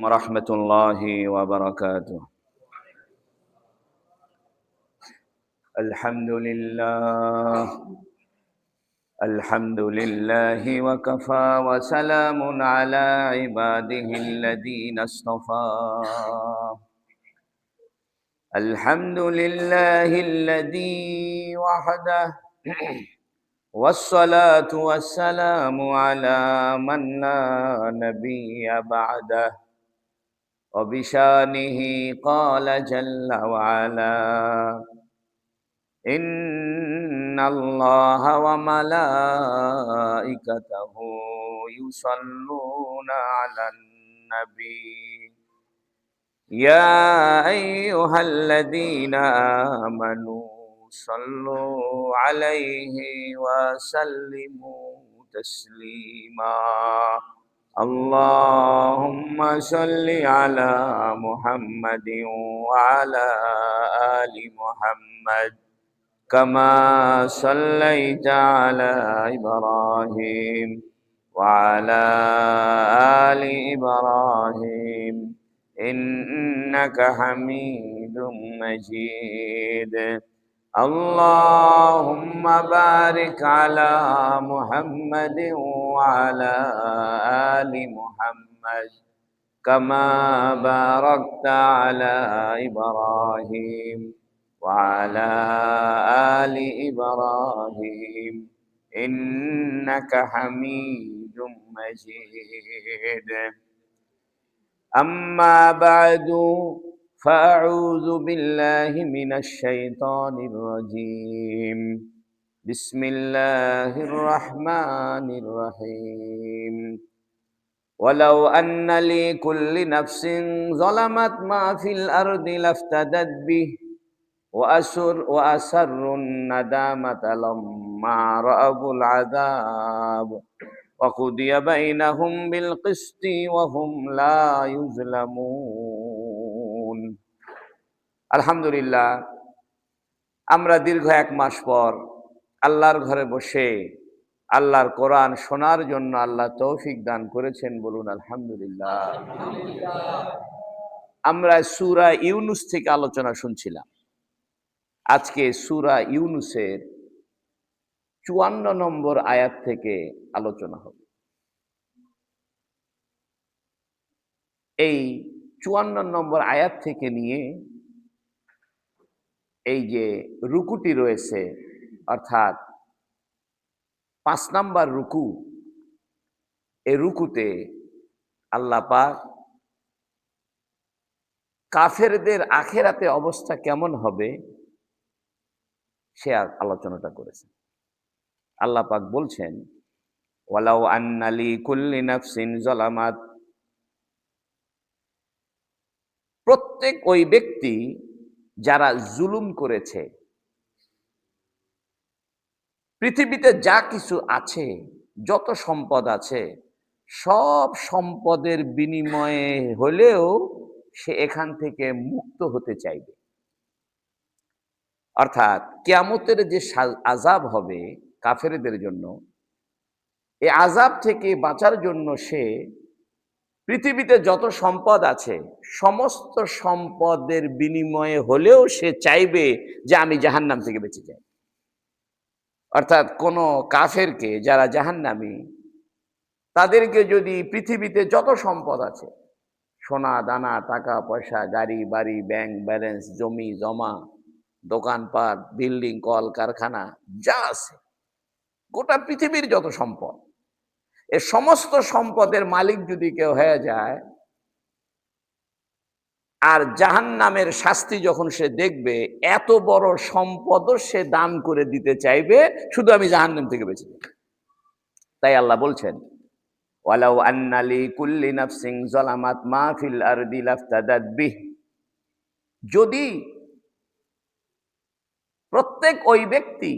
ورحمة الله وبركاته. الحمد لله الحمد لله وكفى وسلام على عباده الذين اصطفى. الحمد لله الذي وحده والصلاة والسلام على من لا نبي بعده. وبشانه قال جل وعلا: إن الله وملائكته يصلون على النبي يا أيها الذين آمنوا صلوا عليه وسلموا تسليما. اللهم صل على محمد وعلى آل محمد كما صليت على إبراهيم وعلى آل إبراهيم إنك حميد مجيد. اللهم بارك على محمد وعلى آل محمد كما باركت على إبراهيم وعلى آل إبراهيم إنك حميد مجيد. أما بعد فأعوذ بالله من الشيطان الرجيم. بسم الله الرحمن الرحيم. ولو أن لكل نفس ظلمت ما في الأرض لافتدت به وأسروا الندامة لما رأوا العذاب وقضي بينهم بالقسط وهم لا يظلمون. আলহামদুলিল্লাহ, আমরা দীর্ঘ এক মাস পর আল্লাহর ঘরে বসে আল্লাহর কোরআন শোনার জন্য আল্লাহ তৌফিক দান করেছেন, বলুন আলহামদুলিল্লাহ। আমরা সূরা ইউনুস থেকে আলোচনা শুনছিলাম। আজকে সূরা ইউনুসের 54 নম্বর আয়াত থেকে আলোচনা হবে। এই 54 নম্বর আয়াত থেকে নিয়ে এই যে রুকুটি রয়েছে, অর্থাৎ 5 নাম্বার রুকু, এই রুকুতে আল্লাহ পাক কাফেরদের আখিরাতে অবস্থা কেমন হবে সে আলোচনাটা করেছেন। আল্লাহ পাক বলছেন, ওয়ালাউ আন্না লিকুল্লি নাফসিন যালামাত, প্রত্যেক ওই ব্যক্তি যারা জুলুম করেছে, পৃথিবীতে যা কিছু আছে, যত সম্পদ আছে, সব সম্পদের বিনিময়ে হলেও সে এখান থেকে মুক্ত হতে চাইবে। অর্থাৎ কিয়ামতের যে আযাব হবে কাফেরদের জন্য, এই আযাব থেকে বাঁচার জন্য সে পৃথিবীতে যত সম্পদ আছে সমস্ত সম্পদের বিনিময়ে হলেও সে চাইবে যে আমি জাহান্নাম থেকে বেঁচে যাই। অর্থাৎ কোন কাফেরকে, যারা জাহান্নামী, তাদেরকে যদি পৃথিবীতে যত সম্পদ আছে, সোনা দানা, টাকা পয়সা, গাড়ি বাড়ি, ব্যাংক ব্যালেন্স, জমি জমা, দোকানপাট, বিল্ডিং, কল কারখানা যা আছে, গোটা পৃথিবীর যত সম্পদ, এ সমস্ত সম্পদের মালিক যদি কেউ হয়ে যায়, আর জাহান্নামের শাস্তি যখন সে দেখবে, এত বড় সম্পদও সে দান করে দিতে চাইবে, শুধু আমি জাহান্নাম থেকে বেঁচে যাই। তাই আল্লাহ বলছেন, ওয়ালাউ আন্না লিকুল্লি নাফসিন যালামাত মা ফিল আরদি লাফতাদাত বিহ, যদি প্রত্যেক ওই ব্যক্তি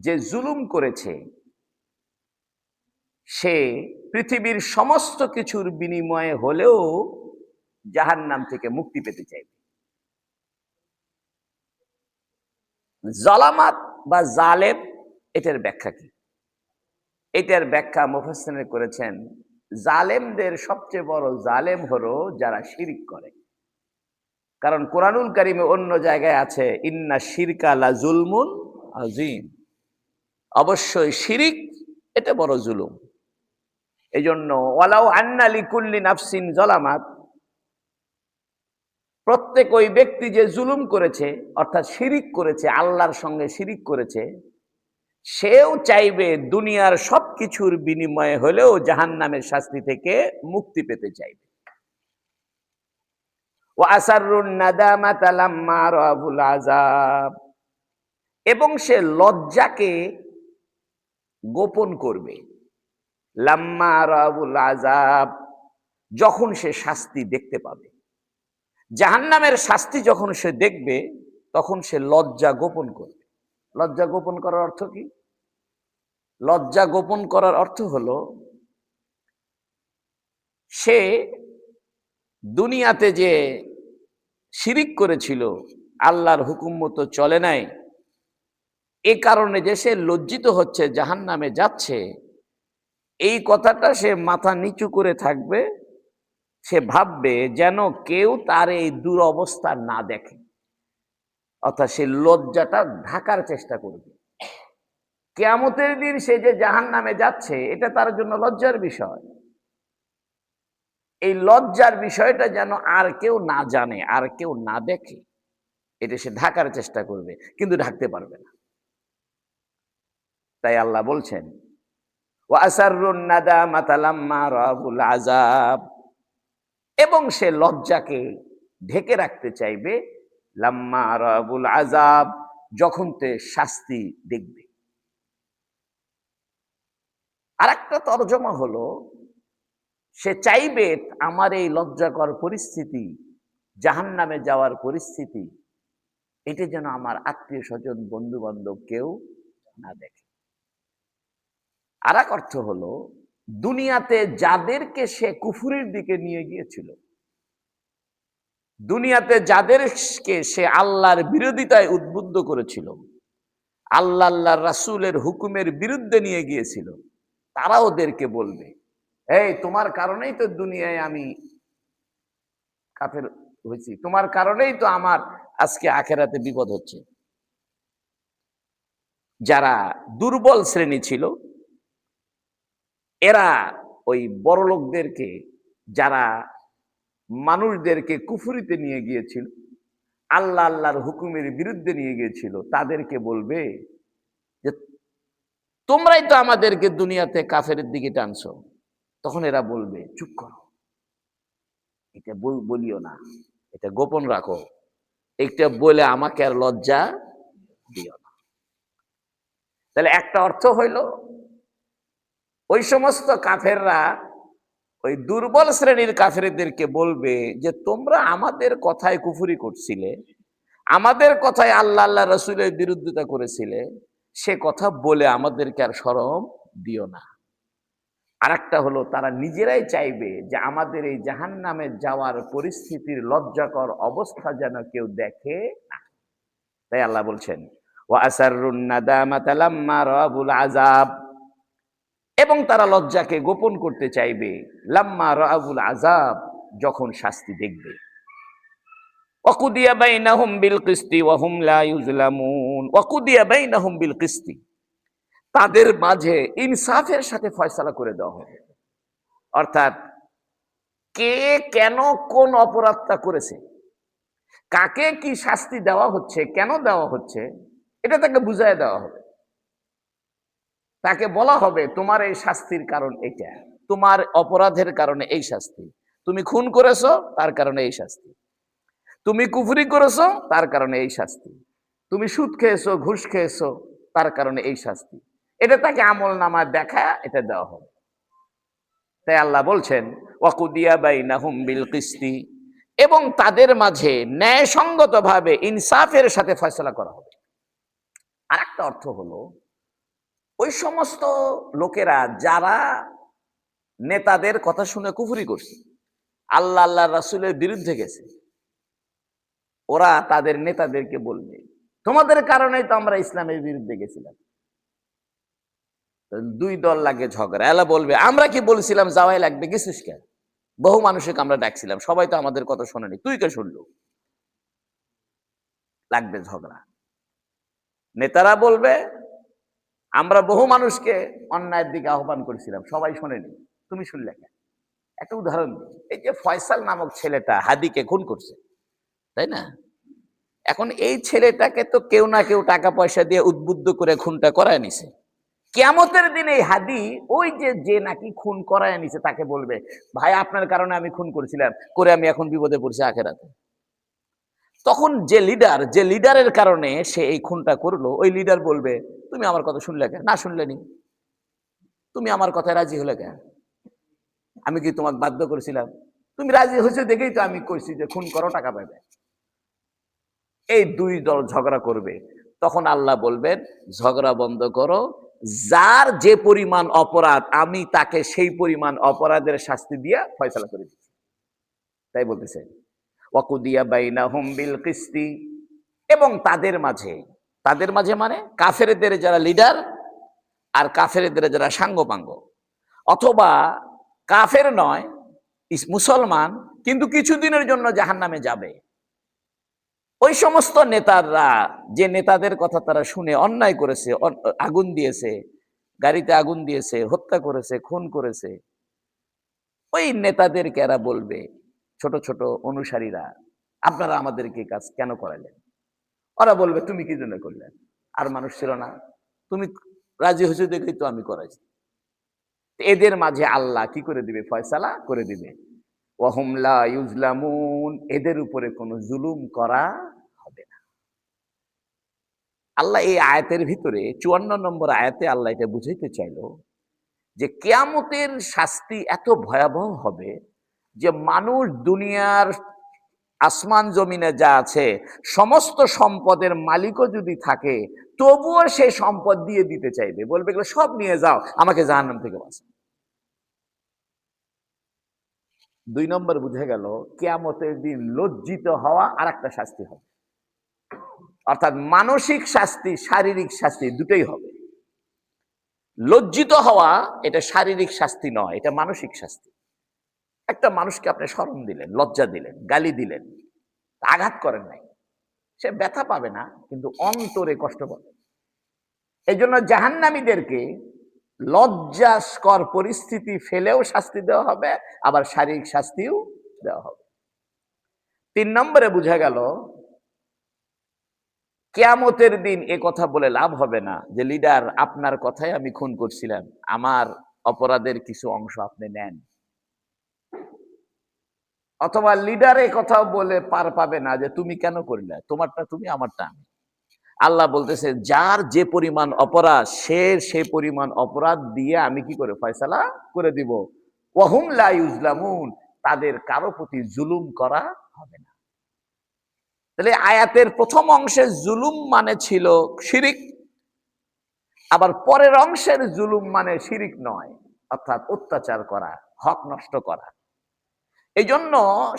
যে জুলুম করেছে সে পৃথিবীর সমস্ত কিছুর বিনিময়ে হলেও জাহান্নাম থেকে মুক্তি পেতে চাইবে। জালামাত বা জালেম, এটার ব্যাখ্যা কি? এটার ব্যাখ্যা মুফাসসিরিন করেছেন জালেমদের সবচেয়ে বড় জালেম হলো যারা শিরিক করে। কারণ কোরআনুল কারীমে অন্য জায়গায় আছে ইন্না শিরকা লা জুলমুন আযীম, অবশ্যই শিরিক এটা বড় জুলুম। এজন্য ওয়ালাউ আন্না লিকুল্লি নাফসিন যালামাত, প্রত্যেক ওই ব্যক্তি যে জুলুম করেছে অর্থাৎ শিরিক করেছে, আল্লাহর সঙ্গে শিরিক করেছে, সেও চাইবে দুনিয়ার সবকিছুর বিনিময়ে হলেও জাহান্নামের শাস্তি থেকে মুক্তি পেতে চাইবে। ওয়া আসাররুন নাদামাতা লাম্মা রাআবুল আযাব, এবং সে লজ্জাকে গোপন করবে। লাম্মা রাআবুল আযাব, যখন সে শাস্তি দেখতে পাবে। জাহান্নামের শাস্তি যখন সে দেখবে তখন সে লজ্জা গোপন করবে। লজ্জা গোপন করার অর্থ কি? লজ্জা গোপন করার অর্থ হলো সে দুনিয়াতে যে শিরিক করেছিল, আল্লাহর হুকুম মতো চলে নাই, এ কারণে যে সে লজ্জিত হচ্ছে, জাহান্নামে যাচ্ছে, এই কথাটা সে মাথা নিচু করে থাকবে। সে ভাববে যেন কেউ তার এই দুরবস্থা না দেখে, অর্থাৎ সে লজ্জাটা ঢাকার চেষ্টা করবে। কিয়ামতের দিন সে যে জাহান্নামে যাচ্ছে এটা তার জন্য লজ্জার বিষয়। এই লজ্জার বিষয়টা যেন আর কেউ না জানে, আর কেউ না দেখে, এটা সে ঢাকার চেষ্টা করবে, কিন্তু ঢাকতে পারবে না। তাই আল্লাহ বলছেন ওয়া আসাররুন নাদামাতা লাম্মা রাআবুল আযাব, এবং সে লজ্জাকে ঢেকে রাখতে চাইবে লাম্মা রাআবুল আযাব, যখন তে শাস্তি দেখবে। আরেকটা তরজমা হলো সে চাইবে আমার এই লজ্জাকর পরিস্থিতি, জাহান্নামে যাওয়ার পরিস্থিতি, এটা যেন আমার আত্মীয় স্বজন বন্ধু বান্ধব কেউ না দেখে। আর এক অর্থ হলো দুনিয়াতে যাদেরকে সে কুফুরির দিকে নিয়ে গিয়েছিল, দুনিয়াতে যাদেরকে সে আল্লাহর বিরোধিতায় উদ্বুদ্ধ করেছিল, আল্লাহ রাসূলের হুকুমের বিরুদ্ধে নিয়ে গিয়েছিল, তারা ওদেরকে বলবে এই তোমার কারণেই তো দুনিয়ায় আমি কাফের হয়েছি, তোমার কারণেই তো আমার আজকে আখেরাতে বিপদ হচ্ছে। যারা দুর্বল শ্রেণী ছিল এরা ওই বড় লোকদেরকে, যারা মানুষদেরকে কুফরিতে নিয়ে গিয়েছিল, আল্লাহর হুকুমের বিরুদ্ধে নিয়ে গিয়েছিল, তাদেরকে বলবে যে তোমরাই তো আমাদেরকে দুনিয়াতে কাফের দিকে টানছো। তখন এরা বলবে চুপ করো, এটা বলিও না, এটা গোপন রাখো, এটা বলে আমাকে আর লজ্জা দিও না। তাহলে একটা অর্থ হইল ওই সমস্ত কাফেররা ওই দুর্বল শ্রেণীর কাফেরদেরকে বলবে যে তোমরা আমাদের কথায় কুফরি করছিলে, আমাদের কথায় আল্লাহ রাসূলের বিরোধিতা করেছিলে, সে কথা বলে আমাদেরকে আর শরম দিও না। আরেকটা হলো তারা নিজেরাই চাইবে যে আমাদের এই জাহান্নামে যাওয়ার পরিস্থিতির লজ্জাকর অবস্থা যেন কেউ দেখে না। তাই আল্লাহ বলছেন ওয়া আসাররুন নাদামাতা লাম্মা রাআবুল আযাব, এবং তারা লজ্জাকে গোপন করতে চাইবে লাম্মা রাআবুল আযাব, যখন শাস্তি দেখবে। ওয়াকুদিয়া বাইনাহুম বিল কিসতি ওয়া হুম লা ইউজলামুন, ওয়াকুদিয়া বাইনাহুম বিল কিসতি, তাদের মাঝে ইনসাফের সাথে ফয়সালা করে দেওয়া হবে। অর্থাৎ কে কেন কোন অপরাধটা করেছে, কাকে কি শাস্তি দেওয়া হচ্ছে, কেন দেওয়া হচ্ছে, এটা তাকে বুঝায় দেওয়া হবে। তাকে বলা হবে তোমার এই শাস্তির কারণ এটা, তোমার অপরাধের কারণে এই শাস্তি, তুমি খুন করেছো তার কারণে এই শাস্তি, তুমি কুফরি করেছো তার কারণে এই শাস্তি, তুমি সুদ খেয়েছো ঘুষ খেয়েছো তার কারণে এই শাস্তি। এটা তাকে আমল নামায় দেখা, এটা দেওয়া হবে। তাই আল্লাহ বলছেন ওয়াকুদিয়া বাইনাহুম বিল কিসতি, এবং তাদের মাঝে ন্যায়সঙ্গতভাবে ইনসাফের সাথে ফয়সালা করা হবে। আরেকটা অর্থ হলো ওই সমস্ত লোকেরা যারা নেতাদের কথা শুনে কুফরি করছে, আল্লাহ রাসূলের বিরুদ্ধে গেছে, ওরা তাদের নেতাদেরকে বলবে তোমাদের কারণেই তো আমরা ইসলামের বিরুদ্ধে গেছিলাম। দুই দল লাগে ঝগড়া। এলা বলবে আমরা কি বলছিলাম যাওয়াই লাগবে, গেছিস কেন? বহু মানুষকে আমরা ডাকছিলাম, সবাই তো আমাদের কথা শোনেনি, তুই কে শুনলো? লাগবে ঝগড়া। নেতারা বলবে আমরা বহু মানুষকে অন্যায়ের দিকে আহ্বান করেছিলাম, সবাই শোনেনি, তুমি শুনলে কেন? একটা উদাহরণ দিই, এই যে ফয়সাল নামক ছেলেটা হাদিকে খুন করছে, তাই না? এখন এই ছেলেটাকে তো কেউ না কেউ টাকা পয়সা দিয়ে উদ্বুদ্ধ করে খুনটা করায় নিছে। কিয়ামতের দিনে এই হাদি ওই যে যে নাকি খুন করায় নিছে তাকে বলবে, ভাই আপনার কারণে আমি খুন করেছিলাম, করে আমি এখন বিপদে পড়ছি আখেরাতে। তখন যে লিডারের কারণে সে এই খুনটা করলো, ওই লিডার বলবে তুমি আমার কথা শুনলে কেন? না শুনলেনি, তুমি আমার কথায় রাজি হলে কেন? আমি কি তোমাকে বাধ্য করেছিলাম? তুমি রাজি হয়েছে দেখেই তো আমি কইছি যে খুন করো, টাকা পাবে। এই দুই দল ঝগড়া করবে, তখন আল্লাহ বলবেন ঝগড়া বন্ধ করো, যার যে পরিমাণ অপরাধ আমি তাকে সেই পরিমাণ অপরাধের শাস্তি দিয়া ফয়সালা করে দিচ্ছি। তাই বলতেছে ওয়াকুদিয়া বাইনাহুম বিল কিসতি, এবং তাদের মাঝে মানে কাফেরদের যারা লিডার আর কাফেরদের যারা সাঙ্গপাঙ্গ, অথবা কাফের নয় মুসলমান কিন্তু কিছুদিনের জন্য জাহান্নামে যাবে, ওই সমস্ত নেতারা যে নেতাদের কথা তারা শুনে অন্যায় করেছে, আগুন দিয়েছে, গাড়িতে আগুন দিয়েছে, হত্যা করেছে, খুন করেছে, ওই নেতাদেরকে এরা বলবে, ছোট ছোট অনুসারীরা, আপনারা আমাদেরকে কাজ কেন করালেন? ওরা বলবে তুমি কি জন্য করলেন? আর মানুষ ছিল না, তুমি রাজি হয়েছে দেখেই তো আমি করাইছি। এদের মাঝে আল্লাহ কি করে দিবে? ফয়সালা করে দিবে। ওয়াহুম লা ইউজলামুন, এদের উপরে কোনো জুলুম করা হবে না। আল্লাহ এই আয়াতের ভিতরে 54 নম্বর আয়াতে আল্লাহ এটা বুঝাইতে চাইলো যে কিয়ামতের শাস্তি এত ভয়াবহ হবে যে মানুষ দুনিয়ার আসমান জমিনে যা আছে সমস্ত সম্পদের মালিকও যদি থাকে, তবুও সে সম্পদ দিয়ে দিতে চাইবে, বলবে এগুলো সব নিয়ে যাও, আমাকে জাহান্নাম থেকে বাঁচাও। 2 নম্বর বুঝে গেল কিয়ামতের দিন লজ্জিত হওয়া আর একটা শাস্তি হবে, অর্থাৎ মানসিক শাস্তি, শারীরিক শাস্তি দুটোই হবে। লজ্জিত হওয়া এটা শারীরিক শাস্তি নয়, এটা মানসিক শাস্তি। একটা মানুষকে আপনি শরম দিলেন, লজ্জা দিলেন, গালি দিলেন, আঘাত করেন নাই, সে ব্যথা পাবে না কিন্তু অন্তরে কষ্ট পাবে। এই জন্য জাহান্নামীদেরকে লজ্জাস্কর পরিস্থিতি ফেলেও শাস্তি দেওয়া হবে, আবার শারীরিক শাস্তিও দেওয়া হবে। 3 নম্বরে বোঝা গেল কিয়ামতের দিন এ কথা বলে লাভ হবে না যে লিডার আপনার কথাই আমি খুন করছিলাম, আমার অপরাধের কিছু অংশ আপনি নেন। অথবা লিডার এ কথাও বলে পার পাবে না যে তুমি কেন করলে, তোমারটা তুমি, আমারটা আমি। আল্লাহ বলতেছে যার যে পরিমাণ অপরাধ সে পরিমাণ অপরাধ দিয়ে আমি কি করে ফয়সালা করে দিব। ওয়াহুম লা ইউজলামুন, তাদের কারো প্রতি জুলুম করা হবে না। তাহলে আয়াতের প্রথম অংশে জুলুম মানে ছিল শিরিক, আবার পরের অংশের জুলুম মানে শিরিক নয়, অর্থাৎ অত্যাচার করা, হক নষ্ট করা। এই জন্য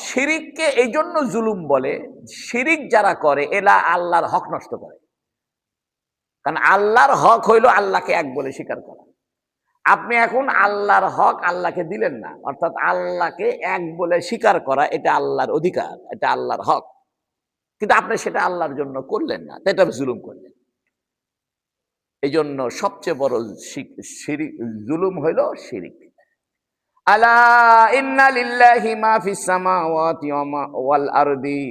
শিরিককে এই জন্য জুলুম বলে, শিরিক যারা করে এরা আল্লাহর হক নষ্ট করে। কারণ আল্লাহর হক হইল আল্লাহকে এক বলে স্বীকার করা। আপনি এখন আল্লাহর হক আল্লাহকে দিলেন না, অর্থাৎ আল্লাহকে এক বলে স্বীকার করা এটা আল্লাহর অধিকার, এটা আল্লাহর হক, কিন্তু আপনি সেটা আল্লাহর জন্য করলেন না, এটা জুলুম করলেন। এই জন্য সবচেয়ে বড় শিরিক জুলুম হইল শিরিক। আলা ইন্না লিল্লাহি মা ফিস সামাওয়াতি ওয়াল আরদি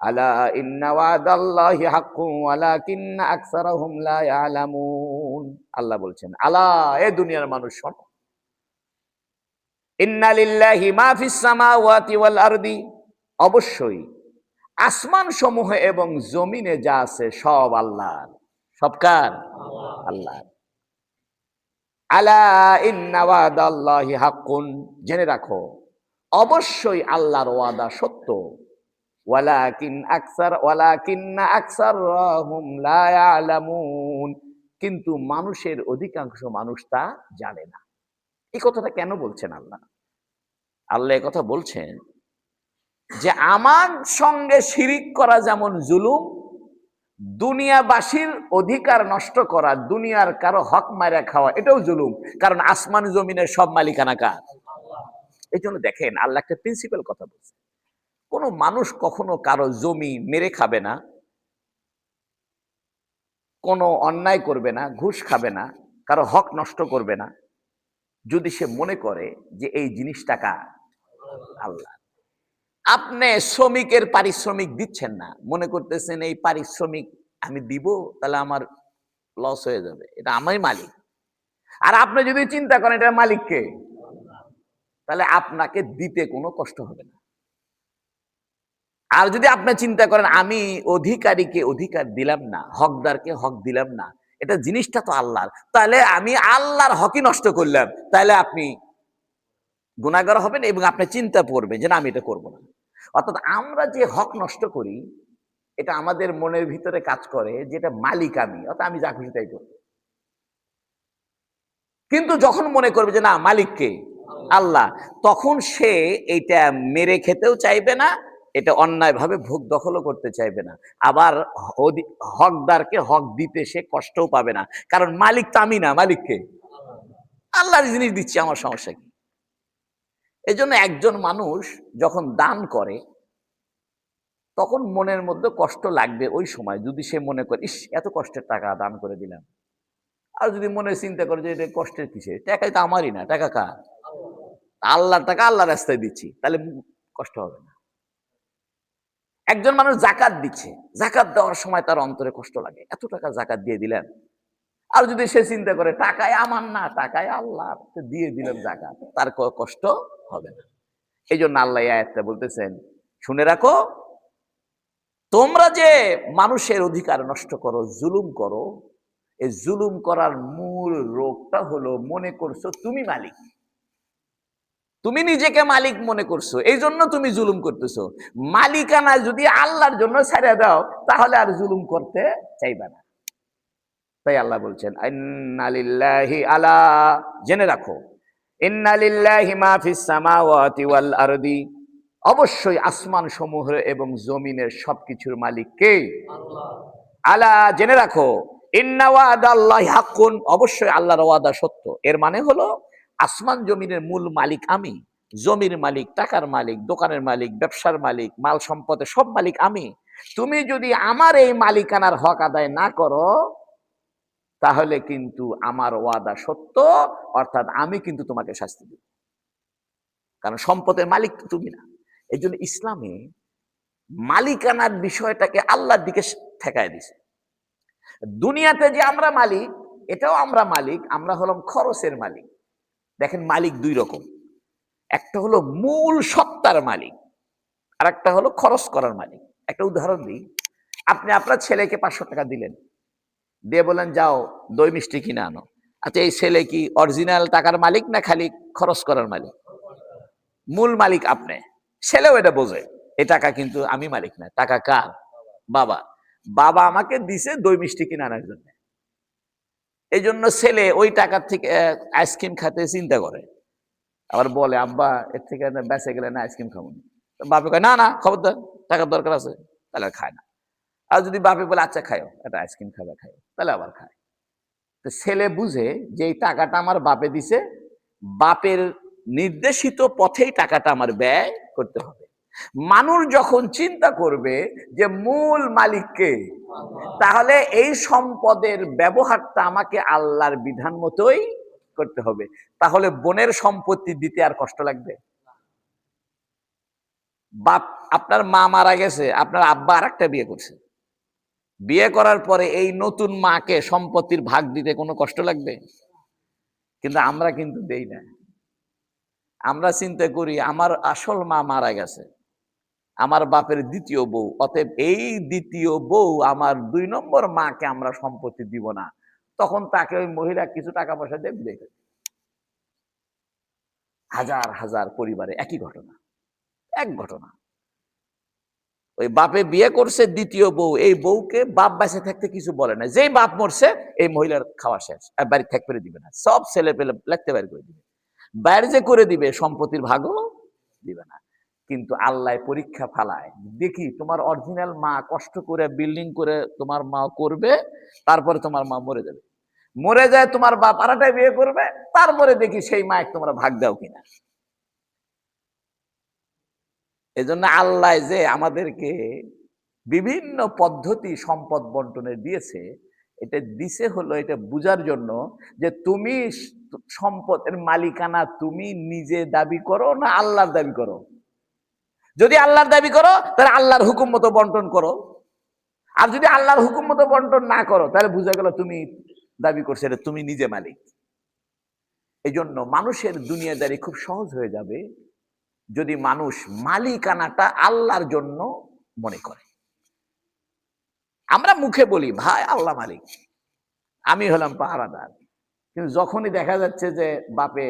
আলা ইন্না ওয়াদাল্লাহি হাক্কুন ওয়ালাকিন্না আকসারাহুম লা ইয়ালামুন। আল্লাহ বলছেন আলা, এ দুনিয়ার মানুষ শোনো, ইন্না লিল্লাহি মা ফিস সামাওয়াতি ওয়াল আরদি, অবশ্যই আসমান সমূহ এবং জমিনে যা আছে সব আল্লাহর। সব কার? আল্লাহর। আলা ইন্না ওয়াদাল্লাহি হাক্কুন, জেনে রাখো অবশ্যই আল্লাহর ওয়াদা সত্য। ওয়ালাকিন্না আকসারহুম লা ইয়ালামুন, কিন্তু মানুষের অধিকাংশ মানুষ তা জানে না। এই কথাটা কেন বলছেন আল্লাহ? আল্লাহ এই কথা বলছেন যে আমার সঙ্গে শিরিক করা যেমন জুলুম, দুনিয়াবাসীর অধিকার নষ্ট করা, দুনিয়ার কারো হক মারা খাওয়া, এটাও জুলুম। কারণ আসমান জমিনের সব মালিকানা কার? এই জন্য দেখেন আল্লাহ একটা প্রিন্সিপাল কথা বলছে, কোন মানুষ কখনো কারো জমি মেরে খাবে না, কোনো অন্যায় করবে না, ঘুষ খাবে না, কারো হক নষ্ট করবে না, যদি সে মনে করে যে এই জিনিসটা কার? আল্লাহ। আপনি শ্রমিকের পারিশ্রমিক দিচ্ছেন না, মনে করতেছেন এই পারিশ্রমিক আমি দিব তাহলে আমার লস হয়ে যাবে, এটা আমি মালিক। আর আপনি যদি চিন্তা করেন এটা মালিককে, তাহলে আপনাকে দিতে কোনো কষ্ট হবে না। আর যদি আপনি চিন্তা করেন আমি অধিকারীকে অধিকার দিলাম না, হকদারকে হক দিলাম না, এটা জিনিসটা তো আল্লাহর, তাহলে আমি আল্লাহর হকই নষ্ট করলাম, তাহলে আপনি গুনাহগার হবেন এবং আপনি চিন্তা করবেন যে না আমি এটা করবো না। অর্থাৎ আমরা যে হক নষ্ট করি, এটা আমাদের মনের ভিতরে কাজ করে যেটা মালিক আমি, অর্থাৎ আমি যা খুশি তাই করবো। কিন্তু যখন মনে করবে যে না মালিক কে? আল্লাহ, তখন সে এইটা মেরে খেতেও চাইবে না, এটা অন্যায়ভাবে ভোগ দখলও করতে চাইবে না। আবার হকদারকে হক দিতে সে কষ্টও পাবে না, কারণ মালিক তো আমি না, মালিককে আল্লাহর জিনিস দিচ্ছি, আমার সমস্যা কি? এই জন্য একজন মানুষ যখন দান করে তখন মনের মধ্যে কষ্ট লাগবে ওই সময়, যদি সে মনে করে ইস এত কষ্টের টাকা দান করে দিলাম। আর যদি মনে চিন্তা করে যে এটা কষ্টের কিসে, টাকাই তো আমারই না, টাকা কার? আল্লাহর টাকা আল্লাহ রাস্তায় দিচ্ছি, তাহলে কষ্ট হবে না। একজন মানুষ জাকাত দিচ্ছে, জাকাত দেওয়ার সময় তার অন্তরে কষ্ট লাগে, এত টাকা জাকাত দিয়ে দিলেন। আর যদি সে চিন্তা করে টাকায় আমার না, টাকায় আল্লাহ, দিয়ে দিলেন জাকাত, তার কষ্ট হবে না। এই জন্য আল্লাহ আয়াতটা বলতেছেন, শুনে রাখো, তোমরা যে মানুষের অধিকার নষ্ট করো, জুলুম করো, এই জুলুম করার মূল রোগটা হলো মনে করছো তুমি মালিক, তুমি নিজেকে মালিক মনে করছো, এই জন্য তুমি জুলুম করতেছো। মালিকানা যদি আল্লাহর জন্য ছেড়ে দাও, তাহলে আর জুলুম করতে চাইবে না। তাই আল্লাহ বলছেন ইন্না লিল্লাহি, আলা জেনে রাখো, ইন্না লিল্লাহি মা ফিস সামাওয়াতি ওয়াল আরদি, অবশ্যই আসমান সমূহ এবং জমিনের সবকিছুর মালিক কে? আল্লাহ। আলা জেনে রাখো, ইন্না ওয়াদাল্লাহি হাক্কুন, অবশ্যই আল্লাহর ওয়াদা সত্য। এর মানে হলো আসমান জমিনের মূল মালিক আমি, জমির মালিক, টাকার মালিক, দোকানের মালিক, ব্যবসার মালিক, মাল সম্পদের সব মালিক আমি। তুমি যদি আমার এই মালিকানার হক আদায় না করো, তাহলে কিন্তু আমার ওয়াদা সত্য, অর্থাৎ আমি কিন্তু তোমাকে শাস্তি দেব, কারণ সম্পদের মালিক তো তুমি না। এই জন্য ইসলামে মালিকানার বিষয়টাকে আল্লাহর দিকে ঠেকায় দিছে। দুনিয়াতে যে আমরা মালিক, এটাও আমরা মালিক, আমরা হলাম খরচের মালিক। দেখেন মালিক দুই রকম, একটা হলো মূল সত্তার মালিক, আর একটা হলো খরচ করার মালিক। একটা উদাহরণ দিই, আপনি আপনার ছেলেকে 500 টাকা দিলেন, দিয়ে বলেন যাও দই মিষ্টি কিনে আনো। আচ্ছা, এই ছেলে কি অরিজিনাল টাকার মালিক না খালি খরচ করার মালিক? মূল মালিক আপনি, ছেলেও এটা বোঝে এই টাকা কিন্তু আমি মালিক না, টাকা কার? বাবা। বাবা আমাকে দিছে দই মিষ্টি কিনে আনার জন্য, এই জন্য ছেলে ওই টাকার থেকে আইসক্রিম খেতে চিন্তা করে, আবার বলে আব্বা এর থেকে বেঁচে গেলে না আইসক্রিম খাবো না। বাপে কয় না না খবরদার, টাকার দরকার আছে, তাহলে খায় না। আর যদি বাপে বলে আচ্ছা খাও, একটা আইসক্রিম খাবে, খাও, তাহলে আবার খায়। তো ছেলে বুঝে যে এই টাকাটা আমার বাপে দিছে, বাপের নির্দেশিত পথেই টাকাটা আমার ব্যয় করতে হবে। মানুষ যখন চিন্তা করবে যে মূল মালিককে, তাহলে এই সম্পদের ব্যবহারটা আমাকে আল্লাহর বিধান মতোই করতে হবে। তাহলে বোনের সম্পত্তি দিতে আর কষ্ট লাগবে? বাপ, আপনার মা মারা গেছে, আপনার আব্বা আর একটা বিয়ে করছে, বিয়ে করার পরে এই নতুন মাকে সম্পত্তির ভাগ দিতে কোনো কষ্ট লাগবে? কিন্তু আমরা কিন্তু দেই না। আমরা চিন্তা করি আমার আসল মা মারা গেছে, আমার বাপের দ্বিতীয় বউ, অতএব এই দ্বিতীয় বউ আমার 2 নম্বর মাকে আমরা সম্পত্তি দিব না। তখন তাকে ওই মহিলা কিছু টাকা পয়সা দিয়ে বিয়ে করে। হাজার হাজার পরিবারে একই ঘটনা, এক ঘটনা। ওই বাপে বিয়ে করছে দ্বিতীয় বউ, এই বউকে বাপ বেঁচে থাকতে কিছু বলে না, যেই বাপ মরছে এই মহিলার খাওয়া শেষ, আর বাড়ি থাকতে দিবে না, সব ছেলে পেলে লাগতে বাইরে করে দিবে, বাইরে যে করে দিবে সম্পত্তির ভাগও দিবে না। কিন্তু আল্লাহ পরীক্ষা ফালায়, দেখি তোমার অরিজিনাল মা কষ্ট করে বিল্ডিং করে তোমার মা করবে, তারপরে তোমার মা মরে যাবে, মরে যায় তোমার বাপ আরেকটা বিয়ে করবে, তারপরে দেখি সেই মায়ের তোমরা ভাগ দাও কিনা। এজন্য আল্লাহ যে আমাদেরকে বিভিন্ন পদ্ধতি সম্পদ বন্টনের দিয়েছে, এটা দিছে হলো এটা বুঝার জন্য যে তুমি সম্পদের মালিকানা তুমি নিজে দাবি করো না আল্লাহর দাবি করো। যদি আল্লাহর দাবি করো তাহলে আল্লাহর হুকুম মতো বন্টন করো, আর যদি আল্লাহর হুকুম মতো বন্টন না করো তাহলে বুঝা গেল তুমি দাবি করছো এটা তুমি নিজে মালিক। এই জন্য মানুষের দুনিয়াদারি খুব সহজ হয়ে যাবে যদি মানুষ মালিকানাটা আল্লাহর জন্য মনে করে। আমরা মুখে বলি ভাই আল্লাহ মালিক, আমি হলাম পাহারাদার, কিন্তু যখনই দেখা যাচ্ছে যে বাপে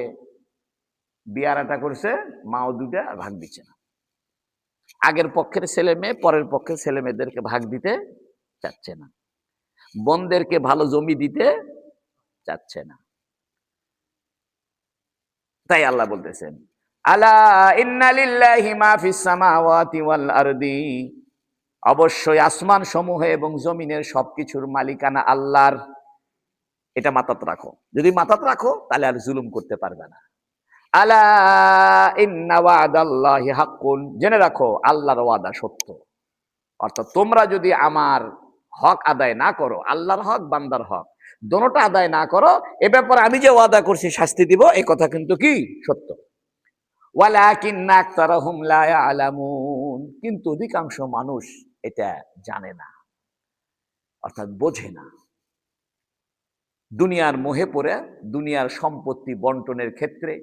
বিয়ারাটা করছে, মাও দুটা ভাগ দিচ্ছে না, আগের পক্ষের ছেলে মেয়ে পরের পক্ষের ছেলে মেয়েদেরকে ভাগ দিতে চাচ্ছে না, বোনদেরকে ভালো জমি দিতে চাচ্ছে না। তাই আল্লাহ বলতেছেন আলা ইন্না লিল্লাহি মা ফিস সামাওয়াতি ওয়াল আরদি, অবশ্যই আসমান সমূহ এবং জমিনের সবকিছুর মালিকানা আল্লাহর। এটা মাথাত রাখো, যদি মাথাত রাখো তাহলে আর জুলুম করতে পারবে না। আলা ইন্না ওয়াদাল্লাহি হাক্কুন, জেনে রাখো আল্লাহর ওয়াদা সত্য। অর্থাৎ তোমরা যদি আমার হক আদায় না করো, আল্লাহর হক বান্দার হক দোনোটা আদায় না করো, এ ব্যাপারে আমি যে ওয়াদা করছি শাস্তি দিব, এই কথা কিন্তু কি সত্য। ওয়ালাকিন্না আকতারাহুম লা ইয়ালামুন, কিন্তু অধিকাংশ মানুষ এটা জানে না, অর্থাৎ বোঝে না। দুনিয়ার মোহে পড়ে দুনিয়ার সম্পত্তি বন্টনের ক্ষেত্রে,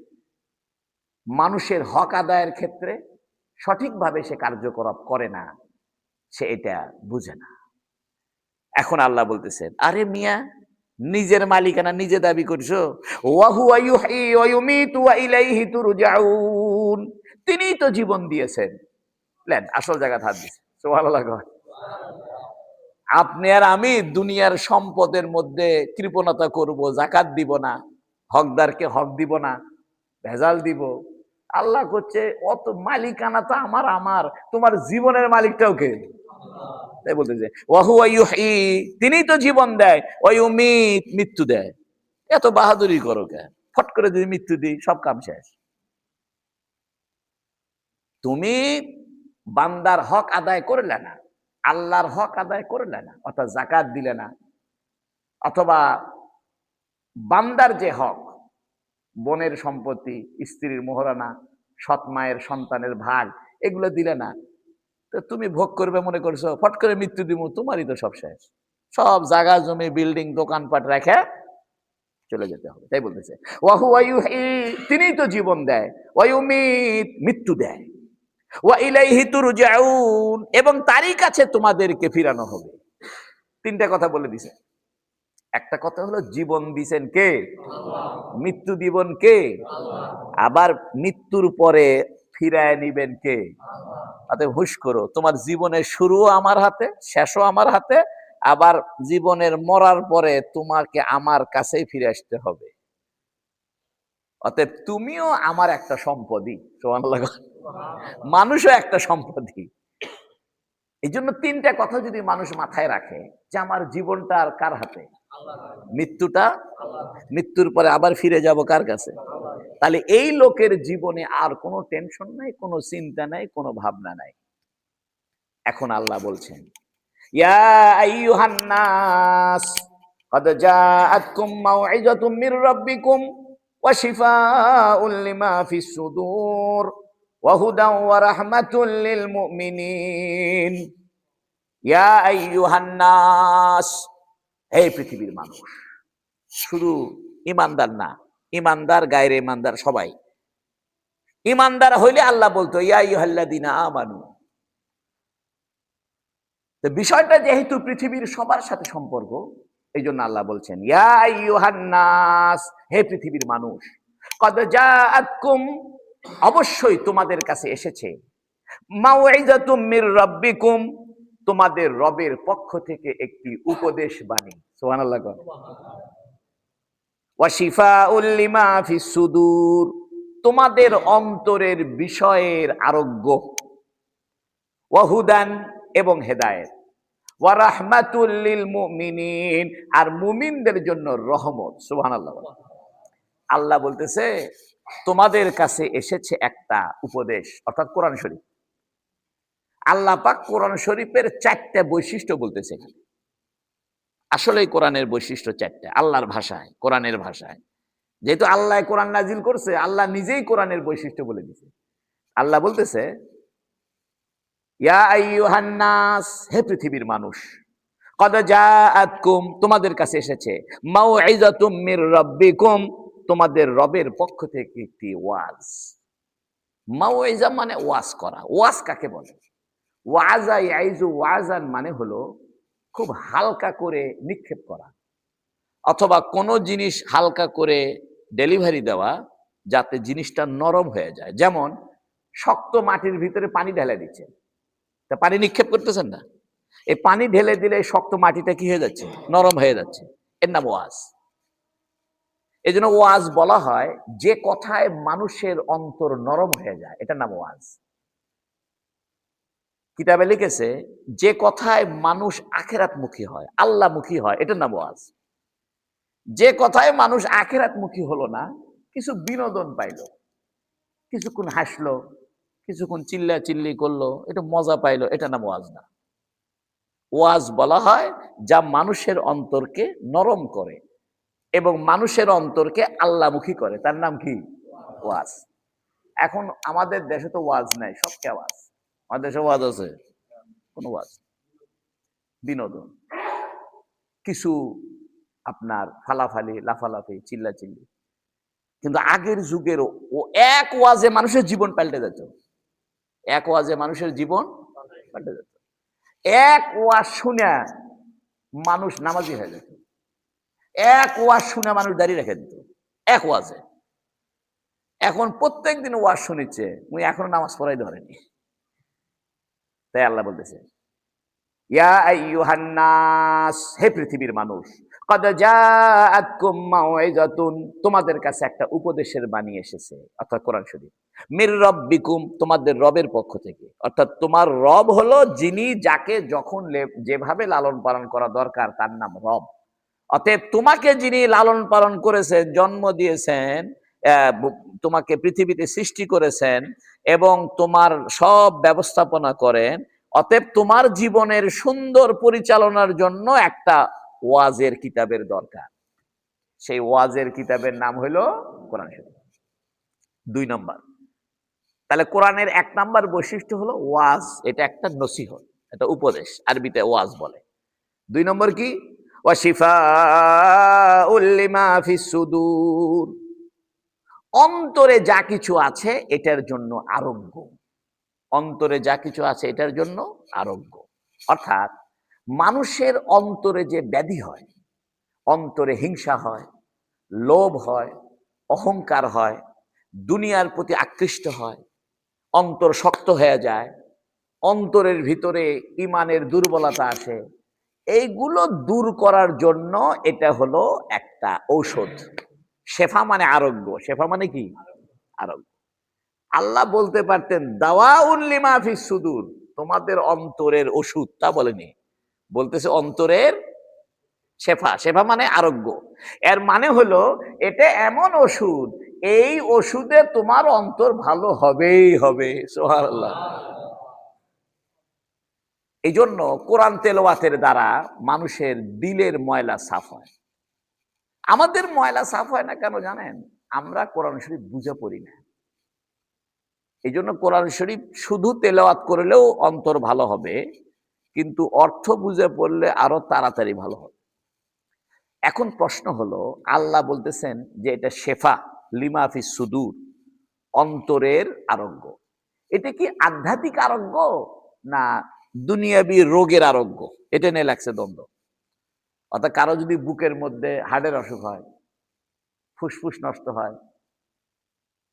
মানুষের হক আদায়ের ক্ষেত্রে সঠিকভাবে সে কার্যকলাপ করে না, সে এটা বুঝে না। এখন আল্লাহ বলতেছেন আরে মিয়া, নিজের মালিকানা নিজে দাবি করছো, ওয়া হুয়া ইউহয়ী ওয়া ইউমীতু ওয়া ইলাইহি তুরজাউন, তিনিই তো জীবন দিয়েছেন। লেন আসল জায়গা হাত দিছে, সুবহানাল্লাহ। আপনি আর আমি দুনিয়ার সম্পদের মধ্যে কৃপণতা করব, যাকাত দিব না, হকদারকে হক দিব না, ভেজাল দিব। আল্লাহ করছে অত মালিকানা তো আমার, আমার তোমার জীবনের মালিকটাও কে? তাই বলতেছে ওয়া হুয়া ইউহয়ী, তিনিই তো জীবন দেয়, ওয়া ইউমীত, মৃত্যু দেয়। এত বাহাদুরি করো কেন? ফট করে যদি মৃত্যু দিই সব কাম শেষ। তুমি বান্দার হক আদায় করলে না, আল্লাহর হক আদায় করলে না, অর্থাৎ যাকাত দিলে না, অথবা বান্দার যে হক, বোনের সম্পত্তি, স্ত্রীর মোহরানা, সৎ মায়ের সন্তানের ভাগ, এগুলো দিলে না, তো তুমি ভোগ করবে মনে করছো, ফট করে মৃত্যু দিব, তোমারই তো সব শেষ, সব জায়গা জমি বিল্ডিং দোকানপাট রেখে চলে যেতে হবে। তাই বলতেছে ওয়া হুয়া ইউহয়ী, তিনিই তো জীবন দেয়, ওয়া ইউমীত, মৃত্যু দেয়, ওয়া ইলাইহি তুরজাউন, এবং তারই কাছে তোমাদেরকে ফিরানো হবে। তিনটা কথা বলে দিছে। একটা কথা হলো জীবন দিছেন কে? আল্লাহ। মৃত্যু দিবেন কে? আল্লাহ। আবার মৃত্যুর পরে ফিরায় নিবেন কে? আল্লাহ। অতএব হুঁশ করো, তোমার জীবনের শুরুও আমার হাতে, শেষও আমার হাতে, আবার জীবনের মরার পরে তোমাকে আমার কাছেই ফিরে আসতে হবে। অতএব তুমিও আমার একটা সম্পদই, সুবহানাল্লাহ। মানুষও একটা সম্পদই। এই জন্য তিনটা কথা যদি মানুষ মাথায় রাখে যে আমার জীবনটা আর কার হাতে, মৃত্যুটা, মৃত্যুর পরে আবার ফিরে যাব কার কাছে, তাহলে এই লোকের জীবনে আর কোনো টেনশন নাই, কোনো চিন্তা নাই, কোনো ভাবনা নাই। এখন আল্লাহ বলছেন ইয়া আইয়ুহান নাস قد جاءتكم موعظة من ربكم وشفاء لما في الصدور وهدى ورحمة للمؤمنين ইয়া আইয়ুহান নাস, হে পৃথিবীর মানুষ, শুধু ইমানদার না, ইমানদার গায়রে ইমানদার সবাই। ইমানদার হইলে আল্লাহ বলতো ইয়া আইয়ুহাল্লাযীনা আমানু। তো বিষয়টা যেহেতু পৃথিবীর সবার সাথে সম্পর্ক, এই জন্য আল্লাহ বলছেন ইয়া আইয়ুহান নাস, হে পৃথিবীর মানুষ, কদ জাআতকুম, অবশ্যই তোমাদের কাছে এসেছে, মাউইযাতুম মির রাব্বিকুম, তোমাদের রবের পক্ষ থেকে একটি উপদেশ বাণী, সুবহানাল্লাহ। ওয়া শিফাউল লিমা ফিস সুদূর, তোমাদের অন্তরের বিষয়ের আরোগ্য, ওয়াহুদান এবং হেদায়েত, ওয়া রাহমাতুল লিল মুমিনিন আর মুমিনদের জন্য রহমত। সুবহানাল্লাহ। আল্লাহ বলতেছে তোমাদের কাছে এসেছে একটা উপদেশ, অর্থাৎ কোরআন শরীফ। আল্লাহ পাক কোরআন শরীফের 4টা বৈশিষ্ট্য বলতেছে। আসলে কোরআনের বৈশিষ্ট্য 4টা, আল্লাহর ভাষায়, কোরআনের ভাষায়। যেহেতু আল্লাহ কোরআন নাজিল করছে, আল্লাহ নিজেই কোরআনের বৈশিষ্ট্য বলে দিয়েছে। আল্লাহ বলতেছে, ইয়া আইয়ুহান নাস, হে পৃথিবীর মানুষ, কদ জাআতকুম, তোমাদের কাছে এসেছে, মাউইযাতুম মির রাব্বিকুম, তোমাদের রবের পক্ষ থেকে একটি ওয়াজ। মাউইযা মানে ওয়াজ করা। ওয়াজ কাকে বলে? ওয়াজা ইয়াইজু ওয়াজান মানে হলো খুব হালকা করে নিক্ষেপ করা, অথবা কোনো জিনিস হালকা করে ডেলিভারি দেওয়া যাতে জিনিসটা নরম হয়ে যায়। যেমন শক্ত মাটির ভিতরে পানি ঢেলে দিচ্ছেন, তা পানি নিক্ষেপ করতেছেন না, এই পানি ঢেলে দিলে শক্ত মাটিটা কি হয়ে যাচ্ছে? নরম হয়ে যাচ্ছে। এর নাম ওয়াজ। এই জন্য ওয়াজ বলা হয় যে কথায় মানুষের অন্তর নরম হয়ে যায়, এটার নাম ওয়াজ। কিতাবে লিখেছে যে কথায় মানুষ আখিরাতমুখী হয়, আল্লাহমুখী হয়, এটার নাম ওয়াজ। যে কথায় মানুষ আখিরাতমুখী হলো না, কিছু বিনোদন পাইলো, কিছুক্ষণ হাসলো, কিছুক্ষণ চিল্লা চিল্লি করলো, এটা মজা পাইলো, এটা নাম ওয়াজ না। ওয়াজ বলা হয় যা মানুষের অন্তরকে নরম করে এবং মানুষের অন্তরকে আল্লাহমুখী করে, তার নাম কি? ওয়াজ। এখন আমাদের দেশে তো ওয়াজ নাই, সব কে ওয়াজ? আমাদের দেশে ওয়াজ আছে? কোনো ওয়াজ, বিনোদন, কিছু আপনার ফালাফালি, লাফালাফি, চিল্লা চিল্লি। কিন্তু আগের যুগের ও এক ওয়াজে মানুষের জীবন পাল্টে যেত। এক ওয়াজে মানুষের জীবন পাল্টে যেত। এক ওয়াজ শুনে মানুষ নামাজি হয়ে যেত। এক ওয়াজ শুনে মানুষ দাঁড়িয়ে রেখে দিত, এক ওয়াজে। এখন প্রত্যেক দিন ওয়াজ শুনিচ্ছে, উনি এখনো নামাজ পড়াই ধরেনি। তাই আল্লাহ বলতেছে, ইয়া আইয়ুহান নাস, হে পৃথিবীর মানুষ, কদ জাআতকুম মাউইযাতুন, তোমাদের কাছে একটা উপদেশের বাণী এসেছে, অর্থাৎ কোরআন শরীফ, মির রাব্বিকুম, তোমাদের রবের পক্ষ থেকে। অর্থাৎ তোমার রব হলো যিনি যাকে যখন যেভাবে লালন পালন করা দরকার, তার নাম রব। অতএব তোমাকে যিনি লালন পালন করেছেন, জন্ম দিয়েছেন, তোমাকে পৃথিবীতে সৃষ্টি করেছেন এবং তোমার সব ব্যবস্থাপনা করেন, অতএব তোমার জীবনের সুন্দর পরিচালনার জন্য একটা ওয়াজের কিতাবের দরকার। সেই ওয়াজের কিতাবের নাম হলো কোরআন শরীফ। 2 নম্বর, তাহলে কোরআনের 1 নম্বর বৈশিষ্ট্য হলো ওয়াজ, এটা একটা নসিহত, এটা উপদেশ, আরবিতে ওয়াজ বলে। 2 নম্বর কি? ওয়া শিফাউল লিমা ফিস সুদূর, অন্তরে যা কিছু আছে এটার জন্য আরোগ্য। অন্তরে যা কিছু আছে এটার জন্য আরোগ্য। অর্থাৎ মানুষের অন্তরে যে ব্যাধি হয়, অন্তরে হিংসা হয়, লোভ হয়, অহংকার হয়, দুনিয়ার প্রতি আকৃষ্ট হয়, অন্তর শক্ত হয়ে যায়, অন্তরের ভিতরে ঈমানের দুর্বলতা আসে, এইগুলো দূর করার জন্য এটা হলো একটা ঔষধ। শেফা মানে আরোগ্য। শেফা মানে কি? আরোগ্য। আল্লাহ বলতে পারতেন দাওয়াউন লিমা ফিস সুদূর, তোমাদের অন্তরের ওষুধ, তা বলেনি, বলতেছে অন্তরের শেফা। শেফা মানে আরোগ্য। এর মানে হলো এটা এমন ওষুধ, এই ওষুধে তোমার অন্তর ভালো হবেই হবে। সুবহানাল্লাহ। এই জন্য কোরআন তেলাওয়াতের দ্বারা মানুষের দিলের ময়লা সাফ হয়। আমাদের ময়লা সাফ হয় না কেন জানেন? আমরা কোরআন শরীফ বুঝে পড়ি না। এই জন্য কোরআন শরীফ শুধু তেলাওয়াত করলেও অন্তর ভালো হবে, কিন্তু অর্থ বুঝে পড়লে আরো তাড়াতাড়ি ভালো হবে। এখন প্রশ্ন হলো, আল্লাহ বলতেছেন যে এটা শেফা লিমা ফিস সুদূর, অন্তরের আরোগ্য। এটা কি আধ্যাত্মিক আরোগ্য না দুনিয়াবি রোগের আরোগ্য? এটা নিয়ে লাগছে দ্বন্দ্ব। অর্থাৎ কারো যদি বুকের মধ্যে হার্টের অসুখ হয়, ফুসফুস নষ্ট হয়,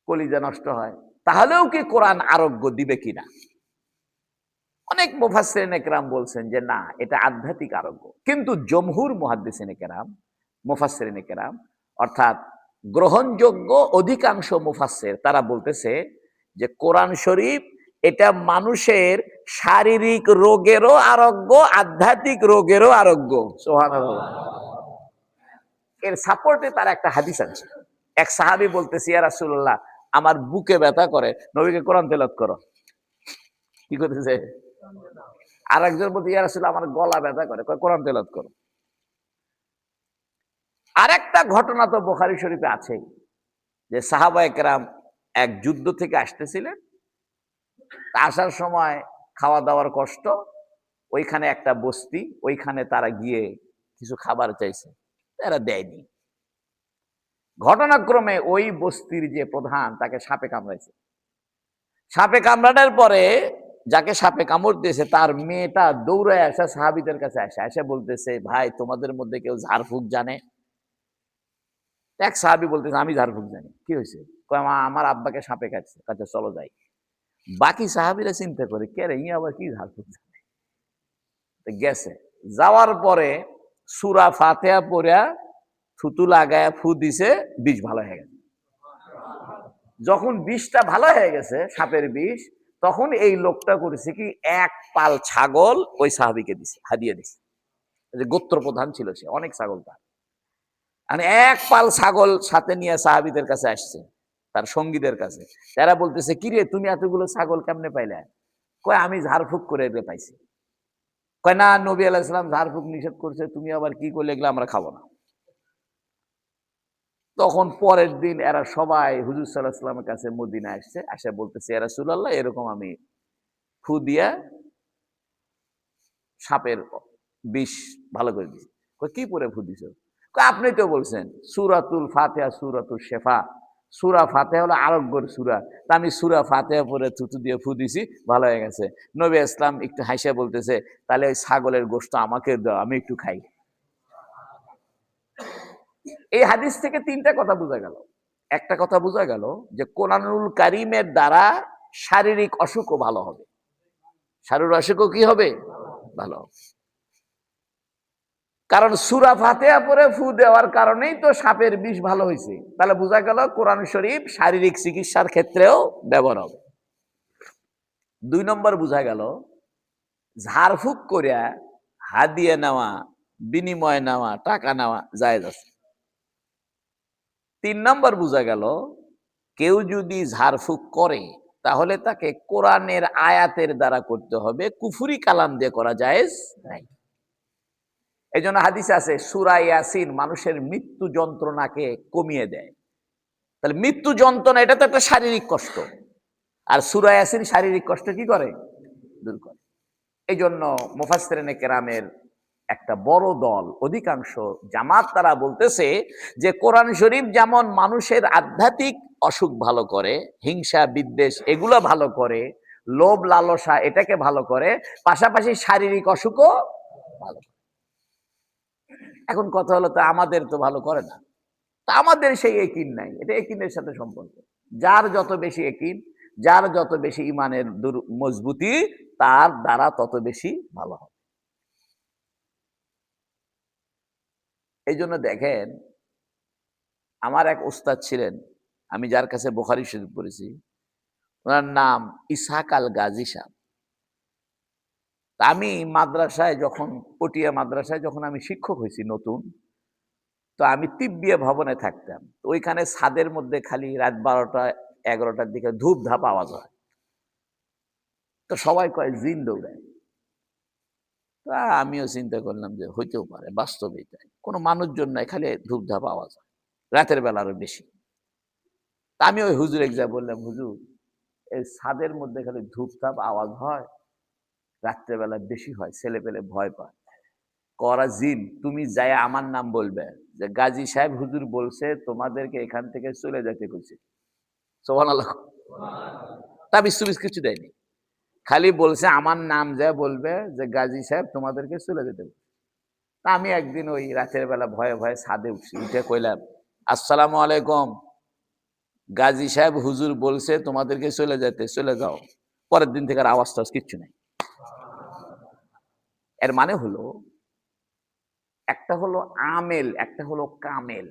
কলিজা নষ্ট হয়, তাহলেও কি কোরআন আরোগ্য দিবে কিনা? অনেক মুফাসসিরিনে কেরাম বলছেন যে না, এটা আধ্যাত্মিক আরোগ্য। কিন্তু জমহুর মুহাদ্দিসিনে কেরাম, মুফাসসিরিনে কেরাম, অর্থাৎ গ্রহণযোগ্য অধিকাংশ মুফাসসির তারা বলতেছে যে কোরআন শরীফ এটা মানুষের শারীরিক রোগেরও আরোগ্য, আধ্যাত্মিক রোগেরও আরোগ্য। সুবহানাল্লাহ। এর সাপোর্টে তার একটা হাদিস আছে। এক সাহাবী বলতেছে, ইয়া রাসূলুল্লাহ, আমার বুকে ব্যথা করে, নবীকে কোরআন তেলাওয়াত করো। কি করতেছে? আর একজন বলতে, ইয়া রাসূলুল্লাহ, আমার গলা ব্যথা করে, কোরআন তেলাওয়াত করো। আরেকটা ঘটনা তো বুখারী শরীফে আছেই, যে সাহাবায়ে কেরাম এক যুদ্ধ থেকে আসতেছিলেন, আসার সময় খাওয়া দাওয়ার কষ্ট, ওইখানে একটা বস্তি, ওইখানে তারা গিয়ে কিছু খাবার চাইছে, এরা দেয়নি। ঘটনাক্রমে ওই বস্তির যে প্রধান, তাকে সাপে কামড়াইছে। সাপে কামড়ানোর পরে যাকে সাপে কামড় দিয়েছে তার মেয়েটা দৌড়ায় আসা সাহাবীদের কাছে এসে বলতেছে, ভাই তোমাদের মধ্যে কেউ ঝাড়ফুঁক জানে? এক সাহাবী বলতেছে, আমি ঝাড়ফুঁক জানি। কি হয়েছে? কয়, আমার আব্বাকে সাপে কাটছে, কাছে চলো যাই। বাকি সাহাবীরা চিন্তা করে, কে রে, ই আবার কি ঝাড়ফুঁক জানে? গেছে, যাওয়ার পরে সূরা ফাতিহা পড়া থুতু লাগায় ফু দিছে, বিষ ভালো হয়ে গেছে। যখন বিষটা ভালো হয়ে গেছে, সাপের বিষ, তখন এই লোকটা করেছে কি, এক পাল ছাগল ওই সাহাবীকে দিছে, হাদিয়া দিছে। যে গোত্র প্রধান ছিল সে, অনেক ছাগল তার, মানে এক পাল ছাগল সাথে নিয়ে সাহাবীদের কাছে আসছে, তার সঙ্গীদের কাছে। তারা বলতেছে, কিরে তুমি এতগুলো ছাগল কেমনে পাইলে? কয়, আমি ঝাড়ফুঁক করে এগুলো পাইছি। কয়, না, নবী আলাইহিস সালাম ঝাড়ফুঁক নিষেধ করছে, তুমি আবার কি করলে, এগুলো আমরা খাবো না। তখন পরের দিন এরা সবাই হুজুর সাল্লাল্লাহু আলাইহি ওয়াসাল্লামের কাছে মদিনায় আসছে, আসে বলতেছে, ইয়া রাসূলুল্লাহ, এরকম আমি ফু দিয়া সাপের বিষ ভালো করে দিছি। কয়, কি পরে ফু দিছো? কয়, আপনি তো বলছেন সূরাতুল ফাতিহা সূরাতুশ শিফা, সূরা ফাতিহা হলো আরোগ্যের সূরা, তা আমি সূরা ফাতিহা পড়ে থুতু দিয়ে ফু দিছি, ভালো হয়ে গেছে। নবী ইসলাম একটু হাসিয়া বলতেছে, তাহলে ওই ছাগলের গোশত আমাকে দাও, আমি একটু খাই। এই হাদিস থেকে তিনটা কথা বোঝা গেল। একটা কথা বোঝা গেল যে কোরআনুল কারীমের দ্বারা শারীরিক অসুখও ভালো হবে। শারীরিক অসুখও কি হবে? ভালো হবে। কারণ সূরা ফাতিহা পড়ে ফু দেওয়ার কারণেই তো সাপের বিষ ভালো হয়েছে। তাহলে বোঝা গেল কোরআন শরীফ শারীরিক চিকিৎসার ক্ষেত্রেও ব্যবহার হবে। ২ নম্বর বোঝা গেল, ঝাড়ফুঁক করিয়া হাদিয়া নেওয়া, বিনিময় নেওয়া, টাকা নেওয়া জায়েজ আছে। ৩ নম্বর বোঝা গেল, কেউ যদি ঝাড়ফুঁক করে তাহলে তাকে কোরআনের আয়াতের দ্বারা করতে হবে, কুফরি কালাম দিয়ে করা জায়েজ নাই। এই জন্য হাদিসে আছে, সূরা ইয়াসিন মানুষের মৃত্যু যন্ত্রণাকে কমিয়ে দেয়। তাহলে মৃত্যু যন্ত্রণা এটা তো একটা শারীরিক কষ্ট, আর সূরা ইয়াসিন শারীরিক কষ্ট কি করে? দূর করে। এই জন্য মুফাসসিরিনে কেরামের একটা বড় দল, অধিকাংশ জামাত, তারা বলতেছে যে কোরআন শরীফ যেমন মানুষের আধ্যাত্মিক অসুখ ভালো করে, হিংসা বিদ্বেষ এগুলো ভালো করে, লোভ লালসা এটাকে ভালো করে, পাশাপাশি শারীরিক অসুখও ভালো করে। এখন কথা হলো, তা আমাদের তো ভালো করে না, তা আমাদের সেই একিন নাই। এটা একিনের সাথে সম্পর্ক। যার যত বেশি একিন, যার যত বেশি ইমানের মজবুতি, তার দ্বারা তত বেশি ভালো হবে। এই জন্য দেখেন, আমার এক ওস্তাদ ছিলেন, আমি যার কাছে বুখারী শরীফ পড়েছি, ওনার নাম ইসহাক আল গাজী সাহেব। আমি মাদ্রাসায় যখন, পটিয়া মাদ্রাসায় যখন আমি শিক্ষক হয়েছি নতুন, তো আমি তিব্বিয়া ভবনে থাকতাম। তো ওইখানে ছাদের মধ্যে খালি রাত 12টা 11টার দিকে ধূপ ধাপ আওয়াজ হয়। তো সবাই কয় জিন দৌড়ায়। তা আমিও চিন্তা করলাম যে হইতেও পারে, বাস্তবেই তাই, কোনো মানুষজন নাই, খালি ধূপ ধাপ আওয়াজ হয়, রাতের বেলা আরো বেশি। তা আমি ওই হুজুর এক যা বললাম, হুজুর, এই ছাদের মধ্যে খালি ধূপ ধাপ আওয়াজ হয়, রাত্রেবেলা বেশি হয়, ছেলে পেলে ভয় পায়। করা জিন, তুমি যাই আমার নাম বলবে যে গাজী সাহেব হুজুর বলছে তোমাদেরকে এখান থেকে চলে যেতে কইছে। সুবহানাল্লাহ। তাবিজ সুবিজ কিছু দেয়নি, খালি বলছে আমার নাম যা বলবে যে গাজী সাহেব তোমাদেরকে চলে যেতে বলছে। তা আমি একদিন ওই রাতের বেলা ভয়ে ভয়ে ছাদে উঠছি, উঠে কইলাম, আসসালামু আলাইকুম, গাজী সাহেব হুজুর বলছে তোমাদেরকে চলে যেতে, চলে যাও। পরের দিন থেকে আর আওয়াজ টাওয়াজ কিচ্ছু নাই। এর মানে হলো, একটা হলো আমেল, একটা হলো কামেল।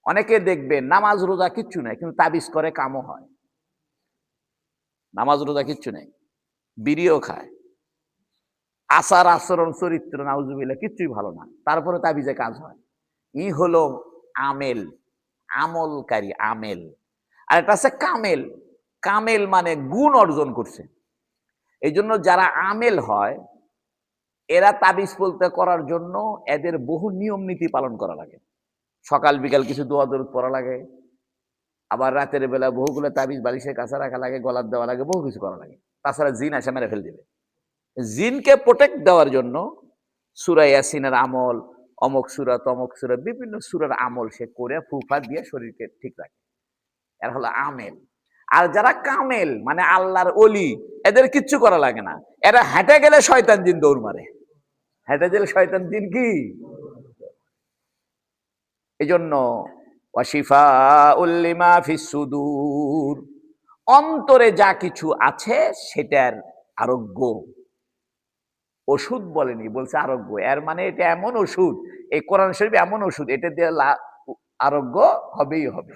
অনেকে দেখবে নামাজ রোজা কিচ্ছু নাই, কিন্তু তাবিজ করে, কামও হয়। নামাজ রোজা কিচ্ছু নেই, বিড়িও খায়, আচার আচরণ চরিত্র নাউজুবিল্লাহ কিচ্ছুই ভালো না, তারপরে তাবিজে কাজ হয়। ই হলো আমেল, আমলকারী আমেল। আর এটা আছে কামেল। কামেল মানে গুণ অর্জন করছে। এই জন্য যারা আমেল হয়, এরা তাবিজ বলতে করার জন্য এদের বহু নিয়ম নীতি পালন করা লাগে। সকাল বিকাল কিছু দোয়া দরুদ পড়া লাগে, আবার রাতের বেলা বহুগুলো তাবিজ বালিশের কাছে রাখা লাগে, গলার দেওয়া লাগে, বহু কিছু করা লাগে। তাছাড়া জিন এসে মেরে ফেল দিবে। জিনকে প্রোটেক্ট দেওয়ার জন্য সূরা ইয়াসিনের আমল, অমুক সূরা তমক সূরা, বিভিন্ন সূরার আমল সে করে ফুফা দিয়ে শরীরকে ঠিক রাখে। এরা হলো আমেল। আর যারা কামেল মানে আল্লাহর ওলি, এদের কিচ্ছু করা লাগে না। এরা হেঁটে গেলে শয়তান জিন দৌড় মারে, হেঁটে গেলে শয়তান জিন কি। এই জন্য ওয়াশিফাউল লিমা ফিস সুদূর, অন্তরে যা কিছু আছে সেটার আরোগ্য। ওষুধ বলেনি, বলছে আরোগ্য। এর মানে এটা এমন ওষুধ, এই কোরআন শরীফ এমন ওষুধ, এটা দিয়ে আরোগ্য হবেই হবে।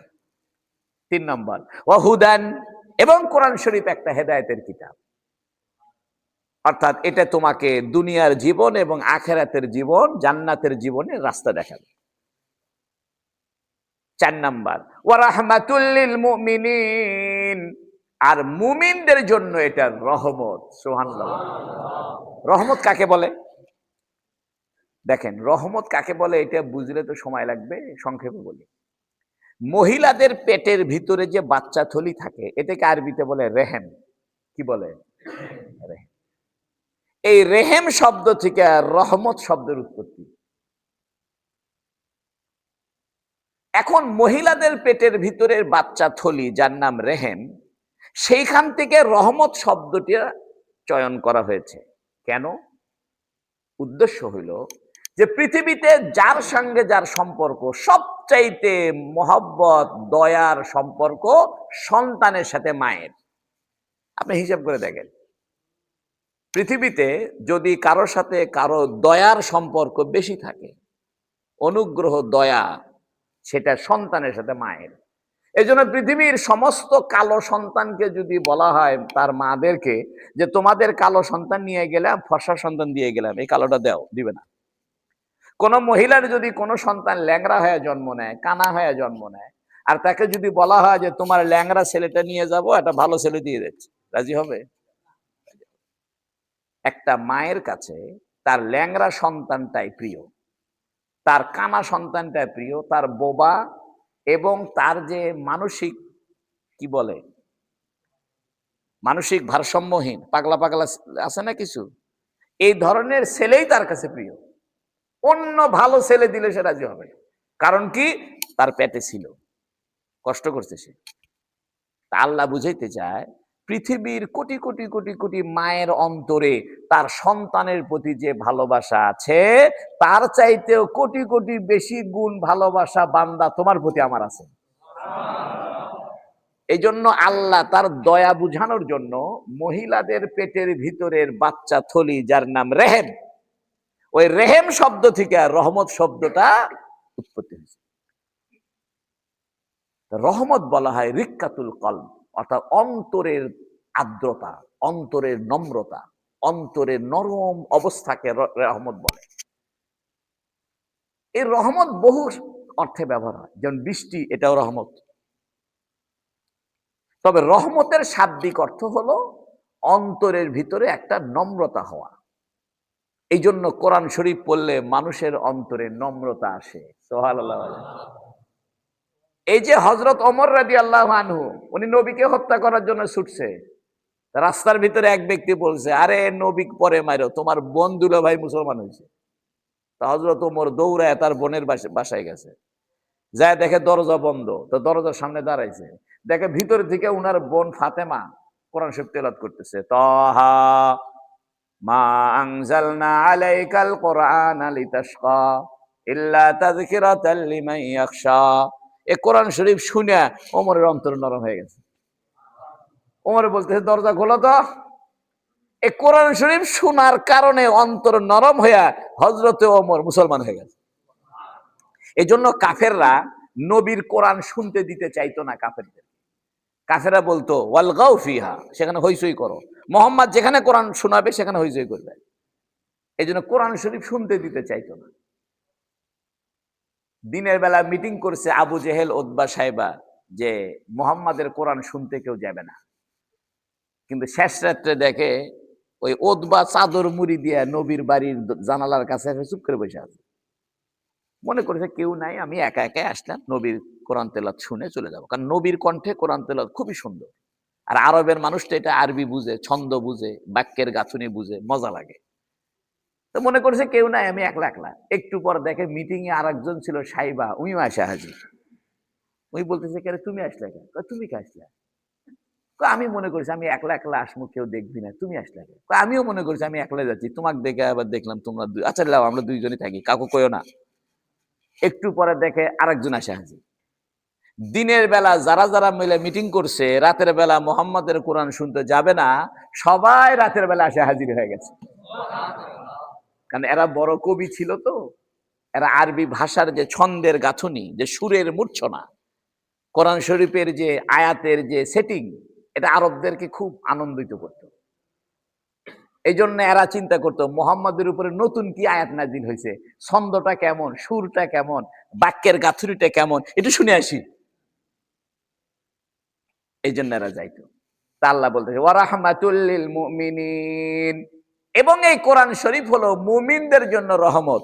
3 নম্বর ওয়াহুদান, এবং কোরআন শরীফ একটা হেদায়েতের কিতাব, অর্থাৎ এটা তোমাকে দুনিয়ার জীবন এবং আখিরাতের জীবন, জান্নাতের জীবনের রাস্তা দেখাবে। 4 নাম্বার ওয়া রাহমাতুল লিল মুমিনিন, আর মুমিনদের জন্য এটা রহমত। সুবহানাল্লাহ। রহমত কাকে বলে? দেখেন, রহমত কাকে বলে এটা বুঝলে তো সময় লাগবে, সংক্ষেপে বলি। মহিলাদের পেটের ভিতরে যে বাচ্চা থলি থাকে, এটাকে আরবিতে বলে রেহেম। কি বলে? রেহেম। এই রেহেম শব্দ থেকে রহমত শব্দের উৎপত্তি। এখন মহিলাদের পেটের ভিতরের বাচ্চা থলি, যার নাম রেহেম, সেইখান থেকে রহমত শব্দটি চয়ন করা হয়েছে। কেন? উদ্দেশ্য হইল যে পৃথিবীতে যার সঙ্গে যার সম্পর্ক সবচাইতে মহব্বত, দয়ার সম্পর্ক সন্তানের সাথে মায়ের। আপনি হিসাব করে দেখেন, পৃথিবীতে যদি কারোর সাথে কারো দয়ার সম্পর্ক বেশি থাকে, অনুগ্রহ দয়া, সেটা সন্তানের সাথে মায়ের। এই জন্য পৃথিবীর সমস্ত কালো সন্তানকে যদি বলা হয় তার মাদেরকে যে তোমাদের কালো সন্তান নিয়ে গেলাম, ফর্সা সন্তান দিয়ে গেলাম, এই কালোটা দাও, দিবে না। কোন মহিলার যদি কোনো সন্তান ল্যাংড়া হয়ে জন্ম নেয়, কানা হয়ে জন্ম নেয়, আর তাকে যদি বলা হয় যে তোমার ল্যাংড়া ছেলেটা নিয়ে যাব, একটা ভালো ছেলে দিয়ে যাচ্ছে, রাজি হবে? একটা মায়ের কাছে তার ল্যাংড়া সন্তানটাই প্রিয়, তার কানা সন্তানটাই প্রিয়, তার বোবা এবং তার যে মানসিক, কি বলে, মানসিক ভারসাম্যহীন পাগলা পাগলা আছে না কিছু, এই ধরনের ছেলেই তার কাছে প্রিয়। অন্য ভালো ছেলে দিলে সে রাজি হবে। কারণ কি? তার পেটে ছিল, কষ্ট করছে সে। আল্লাহ বুঝাইতে চায় পৃথিবীর কোটি কোটি কোটি কোটি মায়ের অন্তরে তার সন্তানের প্রতি যে ভালোবাসা আছে, তার চাইতেও কোটি কোটি বেশি গুণ ভালোবাসা বান্দা তোমার প্রতি আমার আছে। এই জন্য আল্লাহ তার দয়া বুঝানোর জন্য মহিলাদের পেটের ভিতরের বাচ্চা থলি, যার নাম রেহেম, ওই রেহেম শব্দ থেকে রহমত শব্দটা উৎপত্তি হয়েছে। রহমত বলা হয় রিক্কাতুল কলব, অর্থাৎ অন্তরের আর্দ্রতা, অন্তরের নম্রতা, অন্তরের নরম অবস্থাকে রহমত বলে। এই রহমত বহু অর্থে ব্যবহার হয়, যেমন বৃষ্টি, এটাও রহমত। তবে রহমতের শাব্দিক অর্থ হলো অন্তরের ভিতরে একটা নম্রতা হওয়া। এই জন্য কোরআন শরীফ পড়লে মানুষের অন্তরে নম্রতা আসে। সুবহানাল্লাহ। এই যে হযরত ওমর রাদিয়াল্লাহু আনহু, উনি নবীকে হত্যা করার জন্য ছুটছে, রাস্তার ভিতরে এক ব্যক্তি বলছে, আরে নবী পরে মারো, তোমার বোন দুলাভাই মুসলমান হয়েছে। তা হযরত ওমর দৌড়ায় তার বোনের বাসায় গেছে, যায় দেখে দরজা বন্ধ, তো দরজার সামনে দাঁড়াইছে, দেখে ভিতর থেকে উনার বোন ফাতেমা কোরআন শরীফ তেলাওয়াত করতেছে, তাহা মা আনজালনা আলাইকাল কুরআনা লিতাশকা ইল্লা তাযকিরাতাল লিমান ইয়াখশা। এই কোরআন শরীফ শুনে ওমরের অন্তর নরম হয়ে গেছে। ওমর বলতেছে, দরজা খোলো তো। এই কোরআন শরীফ শোনার কারণে অন্তর নরম হইয়া হযরতে ওমর মুসলমান হয়ে গেছে। এই জন্য কাফেররা নবীর কোরআন শুনতে দিতে চাইতো না কাফেরদের। কাফেরা বলতো ওয়ালগাউ ফিহা, সেখানে হইচই করো। মোহাম্মদ যেখানে কোরআন শোনাবে সেখানে হইচই করবে। এই জন্য কোরআন শরীফ শুনতে দিতে চাইতো না। দিনের বেলা মিটিং করছে আবু জেহেল ওতবা সাহেবা যে মোহাম্মদের কোরআন শুনতে কেউ যাবে না, কিন্তু শেষ রাত্রে দেখে ওই ওতবা চাদর মুড়ি দিয়ে নবীর বাড়ির জানালার কাছে চুপ করে বসে আছে। মনে করেছে কেউ নাই, আমি একা একাই আসলাম নবীর কোরআন তেলাওয়াত শুনে চলে যাব, কারণ নবীর কণ্ঠে কোরআন তেলাওয়াত খুবই সুন্দর। আর আরবের মানুষ তো এটা আরবি বুঝে, ছন্দ বুঝে, বাক্যের গাঁথুনি বুঝে, মজা লাগে। তো মনে করেছে কেউ নাই, আমি একলা একলা। একটু পর দেখে মিটিং এ আর একজন ছিল সাইবা, উনিও আসে হাজির। উনি বলতেছে কে তুমি আসলে কেন? তুমি কে আসলে? আমি মনে করছি আমি একলা একলা আসমু, কেউ দেখবি না, তুমি আসলে কেন? আমিও মনে করছি আমি একলা যাচ্ছি, তোমাকে দেখে আবার দেখলাম তোমরা আচ্ছা লাও আমরা দুইজনই থাকি, কাকু কইও না। একটু পরে দেখে আরেকজন আসে হাজির। দিনের বেলা যারা যারা মিলে মিটিং করছে রাতের বেলা মোহাম্মদের কোরআন শুনতে যাবে না, সবাই রাতের বেলা আসে হাজির হয়ে গেছে। কারণ এরা বড় কবি ছিল তো, এরা আরবি ভাষার যে ছন্দের গাঁথুনি, যে সুরের মূর্ছনা, কোরআন শরীফের যে আয়াতের যে সেটিং, এটা আরবদেরকে খুব আনন্দিত করত। এই জন্য এরা চিন্তা করতো মোহাম্মদের উপরে নতুন কি আয়াত নাজিল হয়েছে, ছন্দটা কেমন, সুরটা কেমন, বাক্যের গাঁথুনিটা কেমন, একটু শুনে আসি। এই জন্য এরা যাইতো। তা আল্লাহ বলতেছে ওয়া রাহমাতুল লিল মুমিনিন, এবং এই কোরআন শরীফ হলো মুমিনদের জন্য রহমত।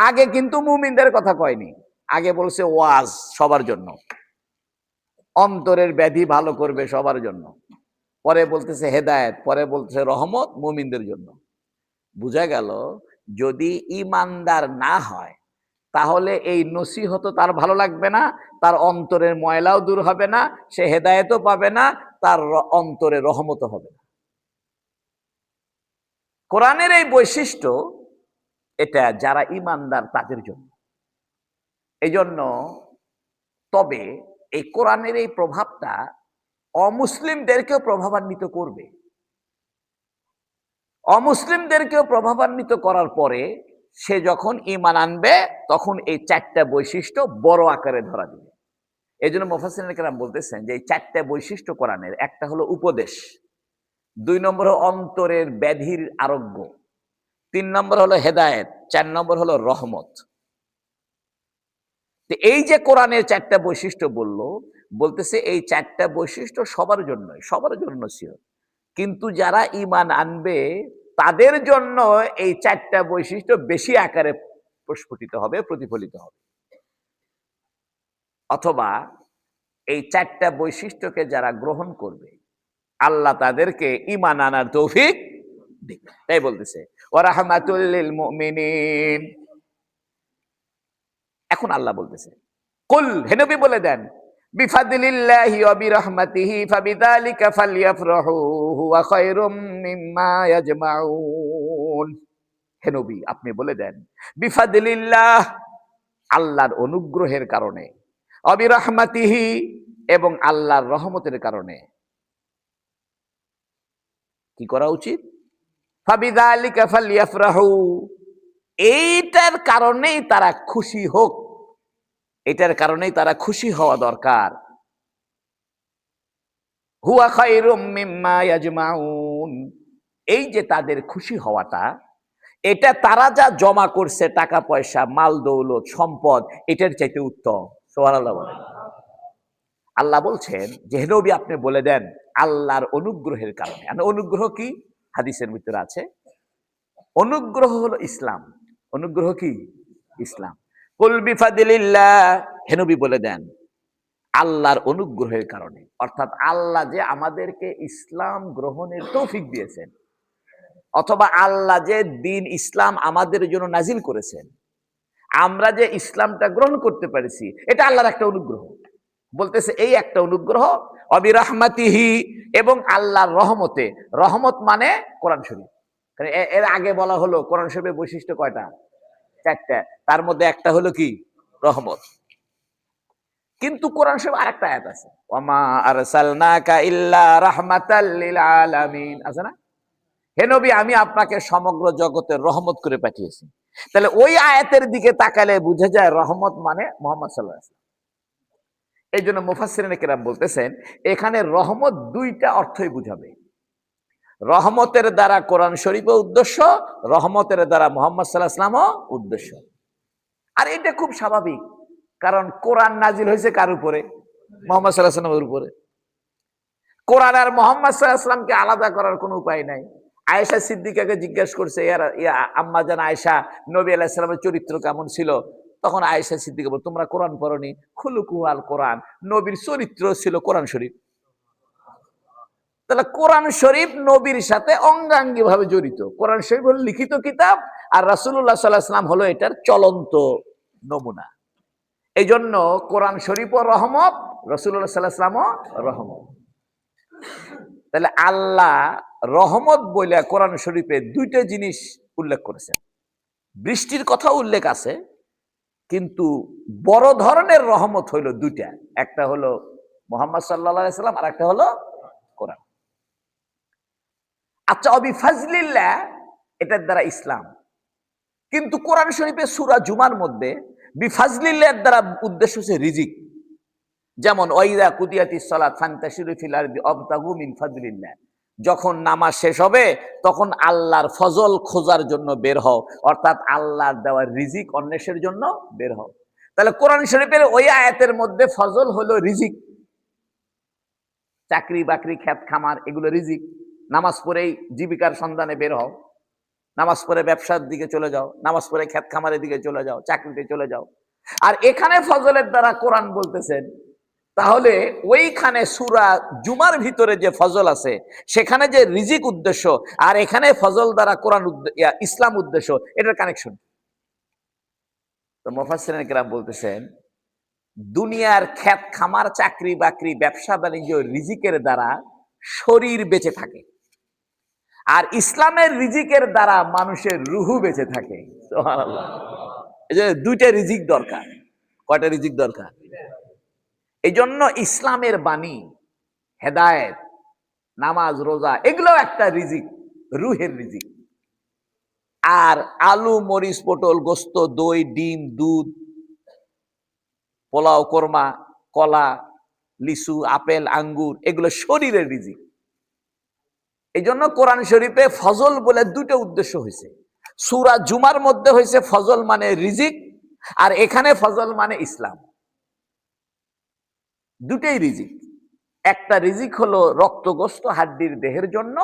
আগে কিন্তু মুমিনদের কথা কয়নি, আগে বলছে ওয়াজ সবার জন্য, অন্তরের ব্যাধি ভালো করবে সবার জন্য। পরে বলতেছে হেদায়েত, পরে বলতেছে রহমত মুমিনদের জন্য। বুঝা গেল যদি ইমানদার না হয় তাহলে এই নসিহত তার ভালো লাগবে না, তার অন্তরের ময়লাও দূর হবে না, সে হেদায়েতও পাবে না, তার অন্তরে রহমতও হবে না। কোরআনের এই বৈশিষ্ট্য, এটা যারা ইমানদার তাদের জন্য। এই জন্য তবে এই কোরআনের এই প্রভাবটা অমুসলিমদেরকেও প্রভাবান্বিত করবে। অমুসলিমদেরকেও প্রভাবান্বিত করার পরে সে যখন ঈমান আনবে তখন এই চারটা বৈশিষ্ট্য বড় আকারে ধরা দিবে। এই জন্য মুফাসসিরিনে কেরাম বলতেছেন যে এই চারটা বৈশিষ্ট্য কোরআনের, একটা হলো উপদেশ, 2 নম্বর হলো অন্তরের ব্যাধির আরোগ্য, 3 নম্বর হলো হেদায়েত, 4 নম্বর হলো রহমত। এই যে কোরআনের চারটা বৈশিষ্ট্য বলতেছে এই চারটা বৈশিষ্ট্য সবার জন্যই, সবার জন্য ছিল, কিন্তু যারা ঈমান আনবে তাদের জন্য এই চারটা বৈশিষ্ট্য বেশি আকারে প্রস্ফুটিত হবে, প্রতিফলিত হবে। অথবা এই চারটা বৈশিষ্ট্যকে যারা গ্রহণ করবে আল্লাহ তাদেরকে ঈমান আনার তৌফিক দিবে। তাই বলতেছে ওয়া রাহমাতুল লিল মুমিনিন। এখন আল্লাহ বলতেছে কুল, হে নবী বলে দেন, বিফাদলিল্লাহি ওয়া বিরহমাতিহি ফাবিযালিকা ফালইফরাহু হুয়া খায়রুম মিম্মা ইয়াজমাউন। হে নবী আপনি বলে দেন, বিফাদলিল্লাহ, আল্লাহর অনুগ্রহের কারণে, ওয়া বিরহমাতিহি, এবং আল্লাহর রহমতের কারণে কি করা উচিত? ফাবিযালিকা ফালইফরাহু, এইটার কারণেই তারা খুশি হোক, এটার কারণেই তারা খুশি হওয়া দরকার। হুয়া খায়রুম মিম্মা ইয়াজমাউন, এই যে তাদের খুশি হওয়াটা, এটা তারা যা জমা করছে টাকা পয়সা, মাল দৌলত, সম্পদ, এটার চাইতে উত্তম। সুবহানাল্লাহ বলেন। আল্লাহ বলছেন যে হে নবী আপনি বলে দেন আল্লাহর অনুগ্রহের কারণে। আর অনুগ্রহ কি? হাদিসের ভিতরে আছে, অনুগ্রহ হলো ইসলাম। অনুগ্রহ কি? ইসলাম। কুল বিফাদলিল্লাহ, হে নবী বলে দেন আল্লাহর অনুগ্রহের কারণে, অর্থাৎ আল্লাহ যে আমাদেরকে ইসলাম গ্রহণের তৌফিক দিয়েছেন, অথবা আল্লাহ যে দ্বীন ইসলাম আমাদের জন্য নাজিল করেছেন, আমরা যে ইসলামটা গ্রহণ করতে পারছি, এটা আল্লাহর একটা অনুগ্রহ। বলতেছে এই একটা অনুগ্রহ, অবিরহমাতিহি, এবং আল্লাহর রহমতে। রহমত মানে কোরআন শরীফ। এর আগে বলা হলো কোরআন শরীফের বৈশিষ্ট্য কয়টা? 4টা, তার মধ্যে একটা হলো কি? রহমত। কিন্তু কোরআন শরীফ আরেকটা আয়াত আছে, ওয়ামা আরসালনাকা ইল্লা রাহমাতাল লিল আলামিন, আছে না? হে নবী আমি আপনাকে সমগ্র জগতের রহমত করে পাঠিয়েছি। তাহলে ওই আয়াতের দিকে তাকালে বুঝা যায় রহমত মানে মুহাম্মদ সাল্লাল্লাহু আলাইহি ওয়াসাল্লাম। এই জন্য মুফাসসিরিনে কেরাম বলতেছেন এখানে রহমত দুইটা অর্থই বুঝাবে। রহমতের দ্বারা কোরআন শরীফও উদ্দেশ্য, রহমতের দ্বারা মুহাম্মদ সাল্লাল্লাহু আলাইহি ওয়াসাল্লামও উদ্দেশ্য। আর এটা খুব স্বাভাবিক, কারণ কোরআন নাজিল হয়েছে কার উপরে? মুহাম্মদ সাল্লাল্লাহু আলাইহি ওয়াসাল্লামের উপরে। কোরআন আর মুহাম্মদ সাল্লাল্লাহু আলাইহি ওয়াসাল্লামকে আলাদা করার কোনো উপায় নাই। আয়েশা সিদ্দিকাকে জিজ্ঞাসা করছে, আম্মা জান আয়েশা, নবী আলাইহিস সালামের চরিত্র কেমন ছিল? তখন আয়েশা সিদ্দিকা বলে, তোমরা কোরআন পড়নি? খুলুকুহু আল কোরআন, নবীর চরিত্র ছিল কোরআন শরীফ। তাহলে কোরআন শরীফ নবীর সাথে অঙ্গাঙ্গি ভাবে জড়িত। কোরআন শরীফ হলো লিখিত কিতাব, আর রাসূলুল্লাহ সাল্লাল্লাহু আলাইহি ওয়াসাল্লাম হলো এটার চলন্ত নমুনা। এই জন্য কোরআন শরীফও রহমত, রাসূলুল্লাহ সাল্লাল্লাহু আলাইহি ওয়াসাল্লামও রহমত। তাহলে আল্লাহ রহমত বলে কোরআন শরীফে দুইটা জিনিস উল্লেখ করেছেন। বৃষ্টির কথা উল্লেখ আছে, কিন্তু বড় ধরনের রহমত হইল দুইটা, একটা হলো মুহাম্মদ সাল্লাল্লাহু আলাইহি ওয়াসাল্লাম, আর একটা হলো কোরআন। আচ্ছা, অবিফাজলিল্লাহ এটার দ্বারা ইসলাম, কিন্তু কোরআন শরীফে সূরা জুমার মধ্যে বিফাজলিল্লাহর দ্বারা উদ্দেশ্য হচ্ছে রিজিক। যেমন ওয়াইদা কুদিয়াতিস সালাত ফান্তাশিরু ফিল আরদি ওয়াবতাগু মিন ফাদলিল্লাহ, যখন নামাজ শেষ হবে তখন আল্লাহর ফজল খোঁজার জন্য বের হও, অর্থাৎ আল্লাহর দেওয়া রিজিক অন্বেষণের জন্য বের হও। তাহলে কোরআন শরীফের ওই আয়াতের মধ্যে ফজল হলো রিজিক। চাকরি বাকরি ক্ষেত খামার এগুলো রিজিক। নামাজ পড়েই জীবিকার সন্ধানে বের হও, নামাজ পড়ে ব্যবসার দিকে চলে যাও, নামাজ পড়ে ক্ষেত খামারের দিকে চলে যাও, চাকরিতে চলে যাও। আর এখানে ফজলের দ্বারা কোরআন বলতেছেন, তাহলে ওইখানে সূরা জুমার ভিতরে যে ফজল আছে সেখানে যে রিজিক উদ্দেশ্য, আর এখানে ফজল দ্বারা কোরআন ইসলাম উদ্দেশ্য, এটার কানেকশন। তো মুফাসসিরিনে কেরাম বলতেছেন দুনিয়ার ক্ষেত খামার চাকরি বাকরি ব্যবসা বাণিজ্য রিজিকের দ্বারা শরীর বেঁচে থাকে, আর ইসলামের রিজিকের দ্বারা মানুষের রুহু বেঁচে থাকে। সুবহানাল্লাহ। এই যে দুইটা রিজিক দরকার। কয়টা রিজিক দরকার? এই জন্য ইসলামের বাণী, হেদায়েত, নামাজ, রোজা এগুলো একটা রিজিক, রুহের রিজিক। আর আলু, মরিচ, পটল, গোস্ত, দই, ডিম, দুধ, পোলাও, কোরমা, কলা, লিচু, আপেল, আঙ্গুর এগুলো শরীরের রিজিক। এই জন্য কোরআন শরীফে ফজল বলে দুটো উদ্দেশ্য হয়েছে। সূরা জুমার মধ্যে হয়েছে ফজল মানে রিজিক, আর এখানে ফজল মানে ইসলাম। দুটেই রিজিক। একটা রিজিক হলো রক্তগোস্ত হাড্ডির দেহের জন্য,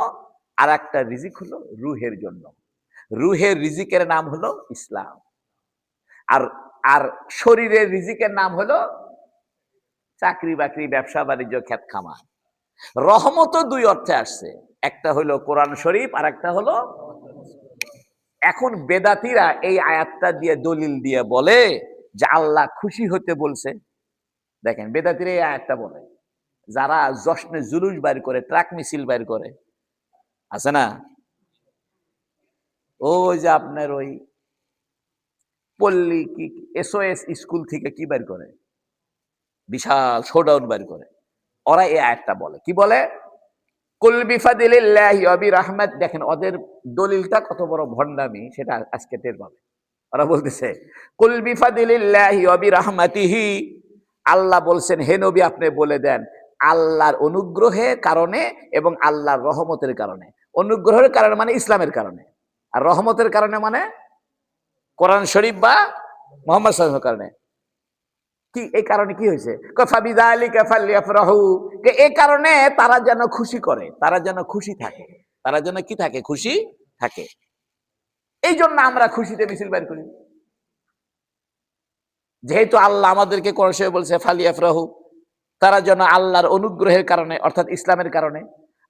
আর একটা রিজিক হলো রুহের জন্য। রুহের রিজিকের নাম হলো ইসলাম, আর আর শরীরের রিজিকের নাম হলো চাকরি বাকরি ব্যবসা বাণিজ্য ক্ষেত খামার। রহমতও দুই অর্থে আসছে, একটা হলো কোরআন শরীফ আর একটা হলো। এখন বেদাতীরা এই আয়াতটা দিয়ে দলিল দিয়ে বলে যে আল্লাহ খুশি হতে বলছে। দেখেন বেদাতীরা এই আয়াতটা বলে, যারা জশ্নে জুলুস বাইর করে, ট্রাক মিছিল বাইর করে, আছে না? ওই যে আপনার ওই পল্লী কি SOS স্কুল থেকে কি বের করে, বিশাল শোডাউন বের করে, ওরা এই আয়াতটা বলে। কি বলে? কুল বিফাদিলিল্লাহি ওয়া বিরহমাত। দেখেন ওদের দলিলটা কত বড় ভণ্ডামি, সেটা আজকে টের পাবে। ওরা বলতেছে কুল বিফাদিলিল্লাহি ওয়া বিরহমাতিহি, আল্লাহ বলছেন হে নবী আপনি বলে দেন আল্লাহর অনুগ্রহের কারণে এবং আল্লাহর রহমতের কারণে। অনুগ্রহের কারণে মানে ইসলামের কারণে, আর রহমতের কারণে মানে কোরআন শরীফ বা মুহাম্মদ সাল্লাল্লাহু আলাইহি ওয়াসাল্লামের কারণে। কি এই কারণে কি হয়েছে? ফাবিযালিকা ফালইফরাহু, এই কারণে তারা যেন খুশি করে, তারা যেন খুশি থাকে, তারা যেন কি থাকে? খুশি থাকে। এই জন্য আমরা খুশিতে মিছিল বের করি। যেহেতু আল্লাহ আমাদেরকে কোরআন শরীফে বলছে ফালইফরাহু, তারা যেন আল্লাহর অনুগ্রহের কারণে অর্থাৎ ইসলামের কারণে,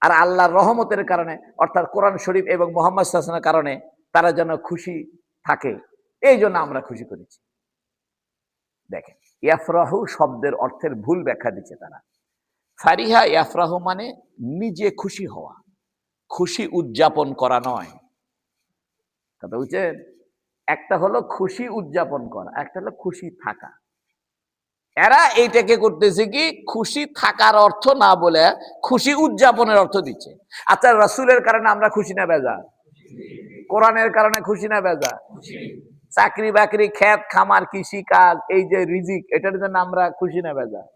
আর আল্লাহর রহমতের কারণে অর্থাৎ কোরআন শরীফ এবং মুহাম্মদ সাল্লাল্লাহু আলাইহি ওয়াসাল্লামের কারণে তারা যেন খুশি থাকে, এই জন্য আমরা খুশি করেছি। দেখেন ইয়াফরাহু শব্দের অর্থের ভুল ব্যাখ্যা দিচ্ছে তারা। ফারিহা ইয়াফরাহু মানে নিজে খুশি হওয়া, খুশি উদযাপন করা নয়। কথা বুঝছেন? একটা হলো খুশি উদযাপন করা, একটা হলো খুশি থাকা। এরা এইটাকে করতেছে কি খুশি থাকার অর্থ না বলে খুশি উদযাপনের অর্থ দিচ্ছে। আচ্ছা রাসূলের কারণে আমরা খুশি না বেজার? কোরআনের কারণে খুশি না বেজার? চাকরি বাকরি ক্ষেত খামার কৃষি কাজ এই যে রিজিক, এটার জন্য আমরা খুশি না বেজার?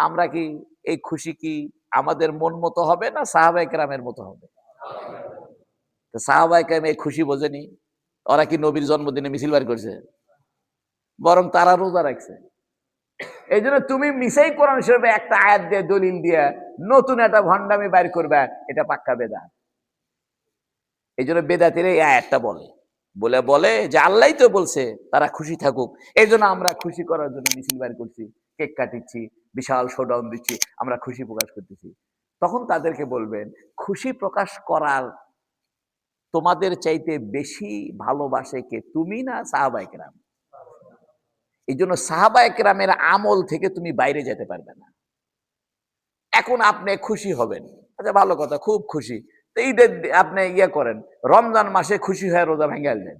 আমরা কি এই খুশি কি আমাদের মন মতো হবে না সাহাবায়ে কেরামের মতো হবে? তো সাহাবায়ে কেরাম এই খুশি বোঝেনি। ওরা কি নবীর জন্মদিনে মিছিল বের করছে? বরং তারা রোজা রাখছে। এই জন্য তুমি মিসাই কোরআন শরীফে একটা আয়াত দিয়ে দলিল দিয়ে নতুন একটা ভণ্ডামি বাইর করবে, এটা পাক্কা বেদাত। এই জন্য বেদাতিরা এই আয়াতটা বলে যে আল্লাহই তো বলছে তারা খুশি থাকুক, এই জন্য আমরা খুশি করার জন্য মিছিল বের করছি, কেক কাটিচ্ছি, বিশাল শোডাউন দিচ্ছি, আমরা খুশি প্রকাশ করতেছি। তখন তাদেরকে বলবেন, খুশি প্রকাশ করার তোমাদের চাইতে বেশি ভালোবাসে কে, তুমি না সাহাবায়ে কেরাম? এই জন্য সাহাবায়ে কেরামের আমল থেকে তুমি বাইরে যেতে পারবে না। এখন আপনি খুশি হবেন, আচ্ছা ভালো কথা, খুব খুশি। তো ঈদের আপনি ইয়ে করেন, রমজান মাসে খুশি হয়ে রোজা ভেঙে দেন,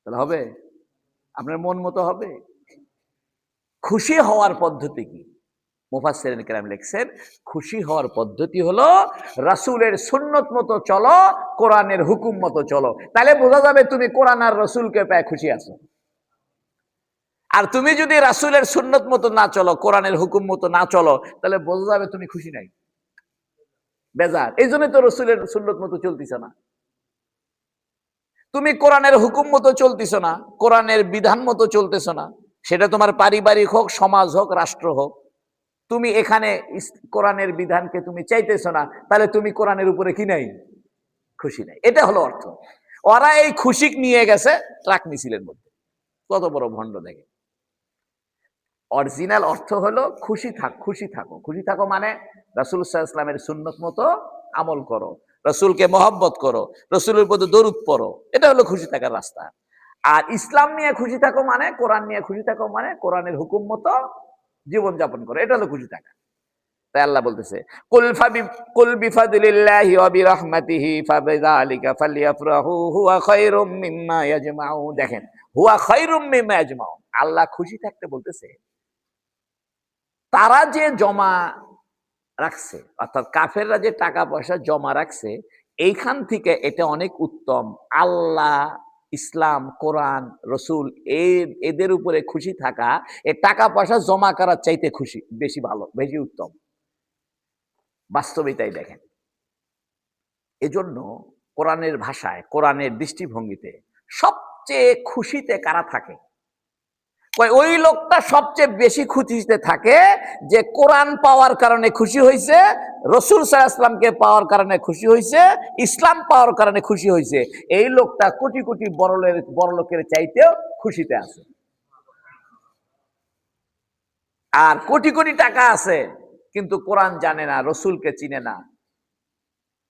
তাহলে হবে? আপনার মন মতো হবে? খুশি হওয়ার পদ্ধতি কি? মুফাসসিরিন কেরাম লিখছেন, খুশি হওয়ার পদ্ধতি হলো রাসূলের সুন্নত মতো চলো, কোরআনের হুকুম মতো চলো, তাহলে বোঝা যাবে তুমি কোরআন আর রাসূলকে পেয়ে খুশি আছো। আর তুমি যদি রাসূলের সুন্নত মতো না চলো, কোরআনের হুকুম মতো না চলো, তাহলে বোঝা যাবে তুমি খুশি নাই, বেজার। এই জন্য তো রাসূলের সুন্নত মতো চলতিছ না, তুমি কোরআনের হুকুম মতো চলতিছ না, কোরআনের বিধান মতো চলতেছ না। সেটা তোমার পারিবারিক হোক, সমাজ হোক, রাষ্ট্র হোক, তুমি এখানে কোরআনের বিধানকে তুমি চাইতেছ না, তাহলে তুমি কোরআনের উপরে কি নাই, খুশি নাই। এটা হলো অর্থ। ওরা এই খুশি নিয়ে গেছে ট্রাক মিছিলের মধ্যে। কত বড় ভণ্ড দেখে। অরিজিনাল অর্থ হলো খুশি থাকো। খুশি থাকো মানে রাসূল সাল্লাল্লাহু আলাইহি ওয়াসাল্লামের সুন্নত মতো আমল করো, রাসূলকে মহব্বত করো, রাসূলের প্রতি দরুদ পড়ো, এটা হলো খুশি থাকার রাস্তা। আর ইসলাম নিয়ে খুশি থাকো মানে, কোরআন নিয়ে খুশি থাকো মানে কোরআনের হুকুম মতো জীবন যাপন করো, এটা হলো খুশি থাকা। তাই আল্লাহ বলতেছে, কুল বিফাদলিল্লাহি ওয়া বিরাহমাতিহি ফাবিযালিকা ফালইফরাহু হুয়া খায়রুম মিম্মা ইয়াজমাউন। দেখেন, হুয়া খায়রুম মিম্মা ইয়াজমাউন, আল্লাহ খুশি থাকতে বলতেছে তারা যে জমা রাখছে, অর্থাৎ কাফেররা যে টাকা পয়সা জমা রাখছে, এইখান থেকে এটা অনেক উত্তম। আল্লাহ, ইসলাম, কোরআন, রসুল এদের উপরে খুশি থাকা এ টাকা পয়সা জমা করার চাইতে খুশি বেশি ভালো, বেশি উত্তম। বাস্তবে তাই দেখেন। এজন্য কোরআনের ভাষায়, কোরআনের দৃষ্টিভঙ্গিতে সবচেয়ে খুশিতে কারা থাকে? ওই লোকটা সবচেয়ে বেশি খুশিতে থাকে যে কোরআন পাওয়ার কারণে খুশি হয়েছে, রাসূল সাল্লাল্লাহু আলাইহি ওয়াসাল্লামকে পাওয়ার কারণে খুশি হয়েছে, ইসলাম পাওয়ার কারণে খুশি হয়েছে। এই লোকটা কোটি কোটি বড়লোকের চাইতেও খুশিতে আছে। আর কোটি কোটি টাকা আছে কিন্তু কোরআন জানে না, রসুলকে চিনে না,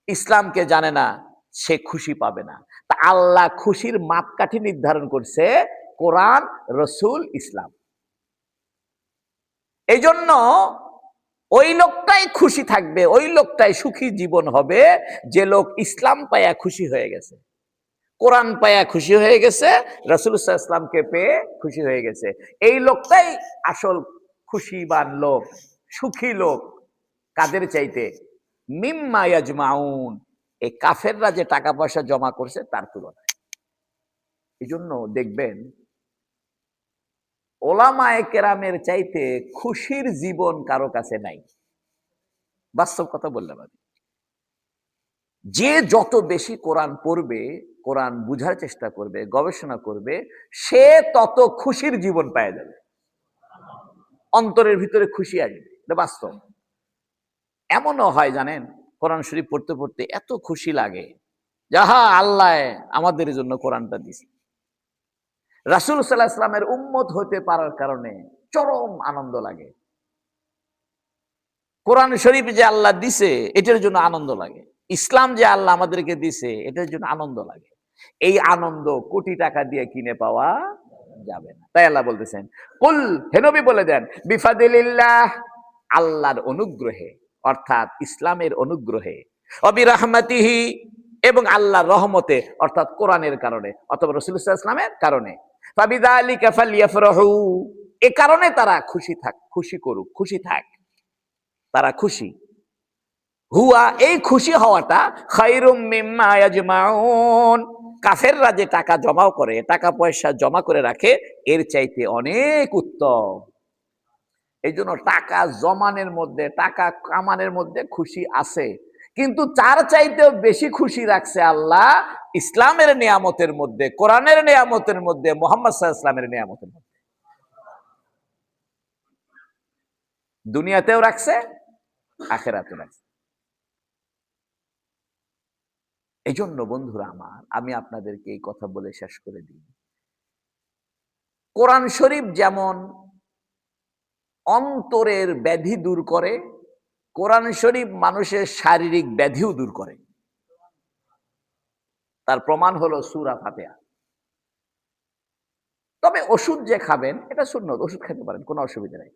ইসলামকে জানে না, সে খুশি পাবে না। তা আল্লাহ খুশির মাপকাঠি নির্ধারণ করছে কোরআন, রসুল, ইসলাম। এই জন্য ওই লোকটাই খুশি থাকবে, ওই লোকটাই সুখী জীবন হবে যে লোক ইসলাম পায়া খুশি হয়ে গেছে, কোরআন পায়া খুশি হয়ে গেছে, রাসূল সাল্লাল্লাহু আলাইহি ওয়াসাল্লামকে পেয়ে খুশি হয়ে গেছে। এই লোকটাই আসল খুশিবান লোক, সুখী লোক। কাদের চাইতে? মিম্মা ইয়াজমাউন, এই কাফেররা যে টাকা পয়সা জমা করছে তার তুলনায়। এই জন্য দেখবেন ওলামায়ে কেরামের চাইতে খুশির জীবন কারো কাছে নাই। বাস্তব কথা বললাম আমি। যে যত বেশি কোরআন পড়বে, কোরআন বুঝার চেষ্টা করবে, গবেষণা করবে, সে তত খুশির জীবন পাওয়া যাবে, অন্তরের ভিতরে খুশি আসবে। এটা বাস্তব। এমনও হয় জানেন, কোরআন শরীফ পড়তে পড়তে এত খুশি লাগে, যাহা আল্লাহ আমাদের জন্য কোরআনটা দিছে। রাসূল সাল্লাল্লাহু আলাইহি ওয়াসাল্লামের উম্মত হতে পারার কারণে চরম আনন্দ লাগে। কোরআন শরীফ যে আল্লাহ দিছে এটার জন্য আনন্দ লাগে, ইসলাম যে আল্লাহ আমাদেরকে দিছে এটার জন্য আনন্দ লাগে। এই আনন্দ কোটি টাকা দিয়ে কিনে পাওয়া যাবে না। তাই আল্লাহ বলতেছেন, কুল, হে নবী বলে দেন, বিফাদিলিল্লাহ, আল্লাহর অনুগ্রহে, অর্থাৎ ইসলামের অনুগ্রহে, ওয়া বিরাহমাতিহি, এবং আল্লাহর রহমতে, অর্থাৎ কোরআনের কারণে অথবা রাসূল সাল্লাল্লাহু আলাইহি ওয়াসাল্লামের কারণে, ফাবিযালিকা ফালইফরাহু, এ কারণে তারা খুশি থাক, খুশি করুক, খুশি থাক, তারা খুশি। হুয়া, এই খুশি হওয়াটা, খায়রুম মিম্মা ইয়াজমাউন, কাফেররা যে টাকা জমাও করে, টাকা পয়সা জমা করে রাখে, এর চাইতে অনেক উত্তম। এই জন্য টাকা জমানের মধ্যে, টাকা কামানের মধ্যে খুশি আছে, কিন্তু তার চাইতেও বেশি খুশি রাখছে আল্লাহ ইসলামের নিয়ামতের মধ্যে, কোরআনের নিয়ামতের মধ্যে, মুহাম্মদ সাল্লাল্লাহু আলাইহি ওয়াসাল্লামের নিয়ামতের মধ্যে। দুনিয়াতেও রাখছে, আখিরাতেও রাখছে। এই জন্য বন্ধুরা আমার, আমি আপনাদেরকে এই কথা বলে শেষ করে দিই, কোরআন শরীফ যেমন অন্তরের ব্যাধি দূর করে, কোরআন শরীফ মানুষের শারীরিক ব্যাধিও দূর করে। তার প্রমাণ হলো সূরা ফাতিহা। তবে ওষুধ যে খাবেন এটা সুন্নত, ওষুধ খেতে পারেন, কোনো অসুবিধা নেই।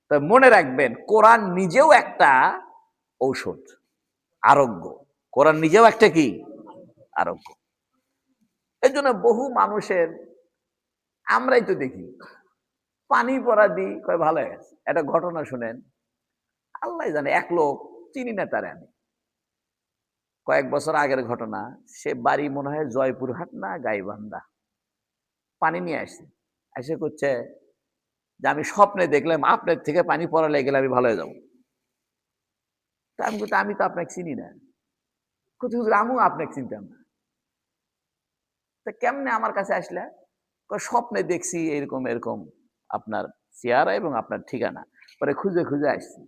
তবে মনে রাখবেন কোরআন নিজেও একটা ঔষধ, আরোগ্য। কোরআন নিজেও একটা কি আরোগ্য। এই জন্য বহু মানুষের, আমরাই তো দেখি, পানি পড়া দিই কয় ভালো হয়ে গেছে। একটা ঘটনা শুনেন, আল্লাহ জানে, এক লোক, চিনি না তারে আমি, কয়েক বছর আগের ঘটনা, সে বাড়ি মনে হয় জয়পুরহাট না গাইবান্ধা, পানি নিয়ে আসছে, এসে করছে যে আমি স্বপ্নে দেখলাম আপনার থেকে পানি পড়ালে গেলে আমি ভালো হয়ে যাবো। তা আমি বলছি আমি তো আপনাকে চিনি না। কোথাও আমিও আপনাকে চিনতাম না, তা কেমনে আমার কাছে আসলে? স্বপ্নে দেখছি এরকম এরকম আপনার চেহারা এবং আপনার ঠিকানা, পরে খুঁজে খুঁজে আসছি।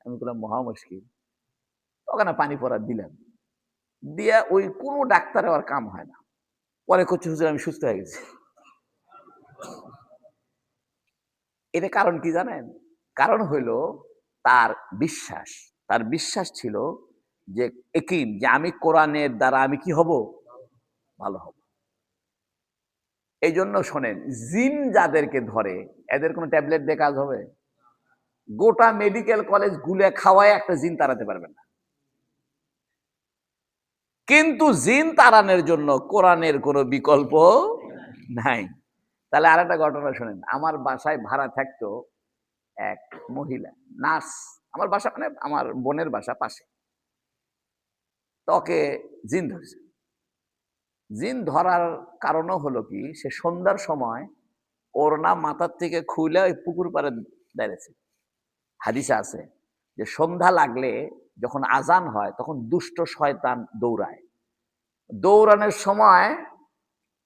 আমি বললাম মহা মুশকিল। ওখানে পানি পড়া দিলাম, দিয়া ওই কোনো ডাক্তারে আর কাম হয় না। পরে করছে হুজুর আমি সুস্থ হয়ে গেছি। এটা কারণ কি জানেন? কারণ হইল তার বিশ্বাস। তার বিশ্বাস ছিল যে একিন, যে আমি কোরআনের দ্বারা আমি কি হব? ভালো হব। এই জন্য শোনেন, জিন যাদেরকে ধরে এদের কোনো ট্যাবলেট দিয়ে কাজ হবে? গোটা মেডিকেল কলেজ গুলে খাওয়ায় একটা জিন তাড়াতে পারবেন না। কিন্তু জিন তাড়ানোর জন্য কোরআনের কোনো বিকল্প নাই। তাহলে আরেকটা ঘটনা শোনেন, আমার বাসায় ভাড়া থাকতো এক মহিলা নার্স। আমার বাসা মানে আমার বোনের বাসা পাশে। তোকে জিন ধরছে। জিন ধরার কারণও হলো কি, সে সন্ধ্যার সময় ওড়না মাথার থেকে খুলে ওই পুকুর পাড়ে দাঁড়িয়েছে। হাদিসে আছে যে সন্ধ্যা লাগলে যখন আজান হয় তখন দুষ্ট শয়তান দৌড়ায়। দৌড়ানোর সময়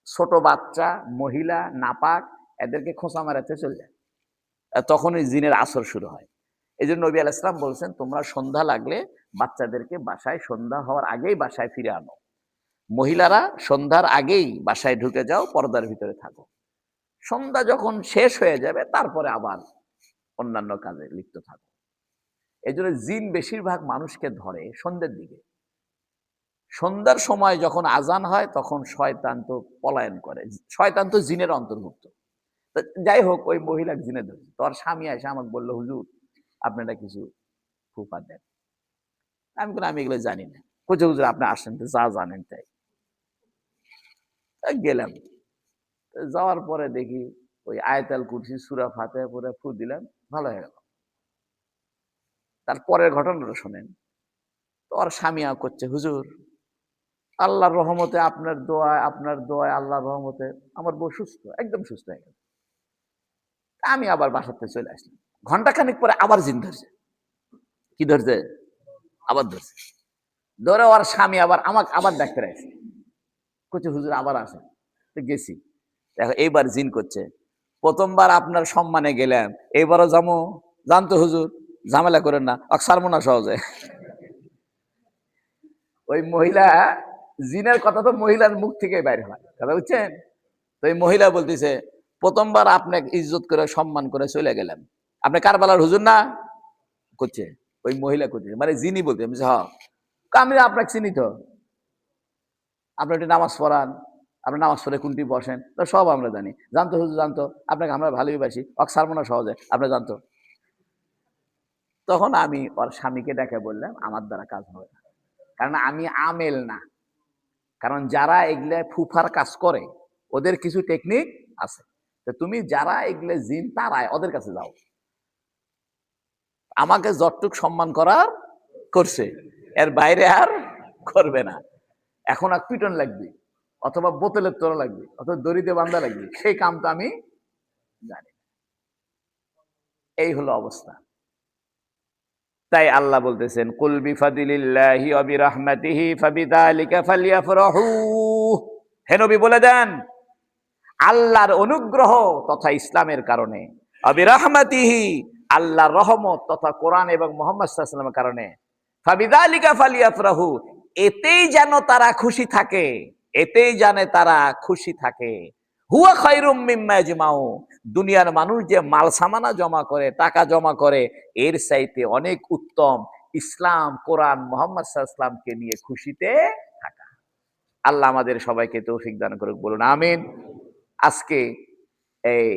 ছোট বাচ্চা, মহিলা, নাপাক এদেরকে খোঁচা মারাতে চলে যায়। তখনই জিনের আসর শুরু হয়। এই জন্য নবী আলাইহিস সালাম বলছেন, তোমরা সন্ধ্যা লাগলে বাচ্চাদেরকে বাসায় সন্ধ্যা হওয়ার আগেই বাসায় ফিরে আনো। মহিলারা সন্ধ্যার আগেই বাসায় ঢুকে যাও, পর্দার ভিতরে থাকো। সন্ধ্যা যখন শেষ হয়ে যাবে তারপরে আবার অন্যান্য কাজে লিপ্ত থাকো। এই জন্য জিন বেশিরভাগ মানুষকে ধরে সন্ধ্যের দিকে। সন্ধ্যার সময় যখন আজান হয় তখন শয়তান তো পলায়ন করে। শয়তান তো জিনের অন্তর্ভুক্ত। যাই হোক, ওই মহিলা জিনে ধরছে। তোর স্বামী এসে আমাকে বললো হুজুর আপনারা কিছু ফুফা দেন। আমি বললাম আমি এগুলো জানি না। হুজুর হুজুর আপনি আসেন তো, যা জানেন তাই। গেলাম, যাওয়ার পরে দেখি ওই আয়াতুল কুরসি সূরা ফাতিহা পড়ে ফু দিলাম, ভালো হয়ে গেল। তারপরের ঘটনাটা শোনেন, তোর স্বামী করছে হুজুর আল্লাহর রহমতে, আপনার দোয়ায় আল্লাহর রহমতে আমার বউ সুস্থ, একদম সুস্থ হয়ে গেল। আমি আবার বাসাতে চলে আসলাম। ঘন্টাখানিক পরে আবার জিন ধরছে। কি ধরছে? আবার ধরছে। ধরে ওর স্বামী আবার আমাকে আবার ডাক্তার আসছে, করছে হুজুর আবার আসে। তো গেছি, দেখো এইবার জিন করছে, প্রথমবার আপনার সম্মানে গেলাম, এইবারও যাবো, জানতো হুজুর ঝামেলা করেন না, অক্সারমো না সহজে। ওই মহিলা, জিনের কথা তো মহিলার মুখ থেকে বাইরে হয়, কথা বুঝছেন? তো এই মহিলা বলতেছে, প্রথমবার আপনাকে ইজ্জত করে সম্মান করে চলে গেলাম, আপনি কারবালার হুজুর না? করছে ওই মহিলা, করছে মানে জিনি বলতে। হ্যাঁ, আমি আপনাকে চিনি তো, আপনি একটু নামাজ পড়ান, আপনি নামাজ পড়ে কোনটি বসেন, সব আমরা জানি। জানতো হুজুর জানতো, আপনাকে আমরা ভালোবাসি, অক্সারমোনা সহজে, আপনি জানতো। তখন আমি ওর স্বামীকে ডেকে বললাম আমার দ্বারা কাজ হবে না, কারণ আমি আমেল না। কারণ যারা এগুলা ফুফার কাজ করে ওদের কিছু টেকনিক আছে। তো তুমি যারা এগুলা জিন তারায় ওদের কাছে যাও। আমাকে যতটুক সম্মান করার করছে, এর বাইরে আর করবে না। এখন আর পিটন লাগবে, অথবা বোতলের তোলা লাগবে, অথবা দড়িতে বান্ধা লাগবে, সেই কাম তো আমি জানি। এই হলো অবস্থা। তাই আল্লাহ বলতেছেন, কুল বিফাদিলিল্লাহি ওয়া বিরাহমাতিহি ফাবিযালিকা ফালইফরাহু। হে নবী বলে দেন, আল্লাহর অনুগ্রহ তথা ইসলামের কারণে, ওয়া বিরাহমাতিহি আল্লাহর রহমত তথা কোরআন এবং মুহাম্মদ সাল্লাল্লাহু আলাইহি ওয়াসাল্লামের কারণে, ফাবিযালিকা ফালইফরাহু এতেই যেন তারা খুশি থাকে, এতেই জানে তারা খুশি থাকে। হুয়া খায়রুম মিম্মা ইয়াজমাউ দুনিয়ার মানুষ যে মাল সামানা জমা করে, টাকা জমা করে, এর চাইতে অনেক উত্তম ইসলাম, কোরআন, মুহাম্মদ সাল্লাল্লাহু আলাইহি ওয়াসাল্লামকে নিয়ে খুশিতে থাকা। আল্লাহ আমাদের সবাইকে তৌফিক দান করুক, বলুন আমিন। আজকে এই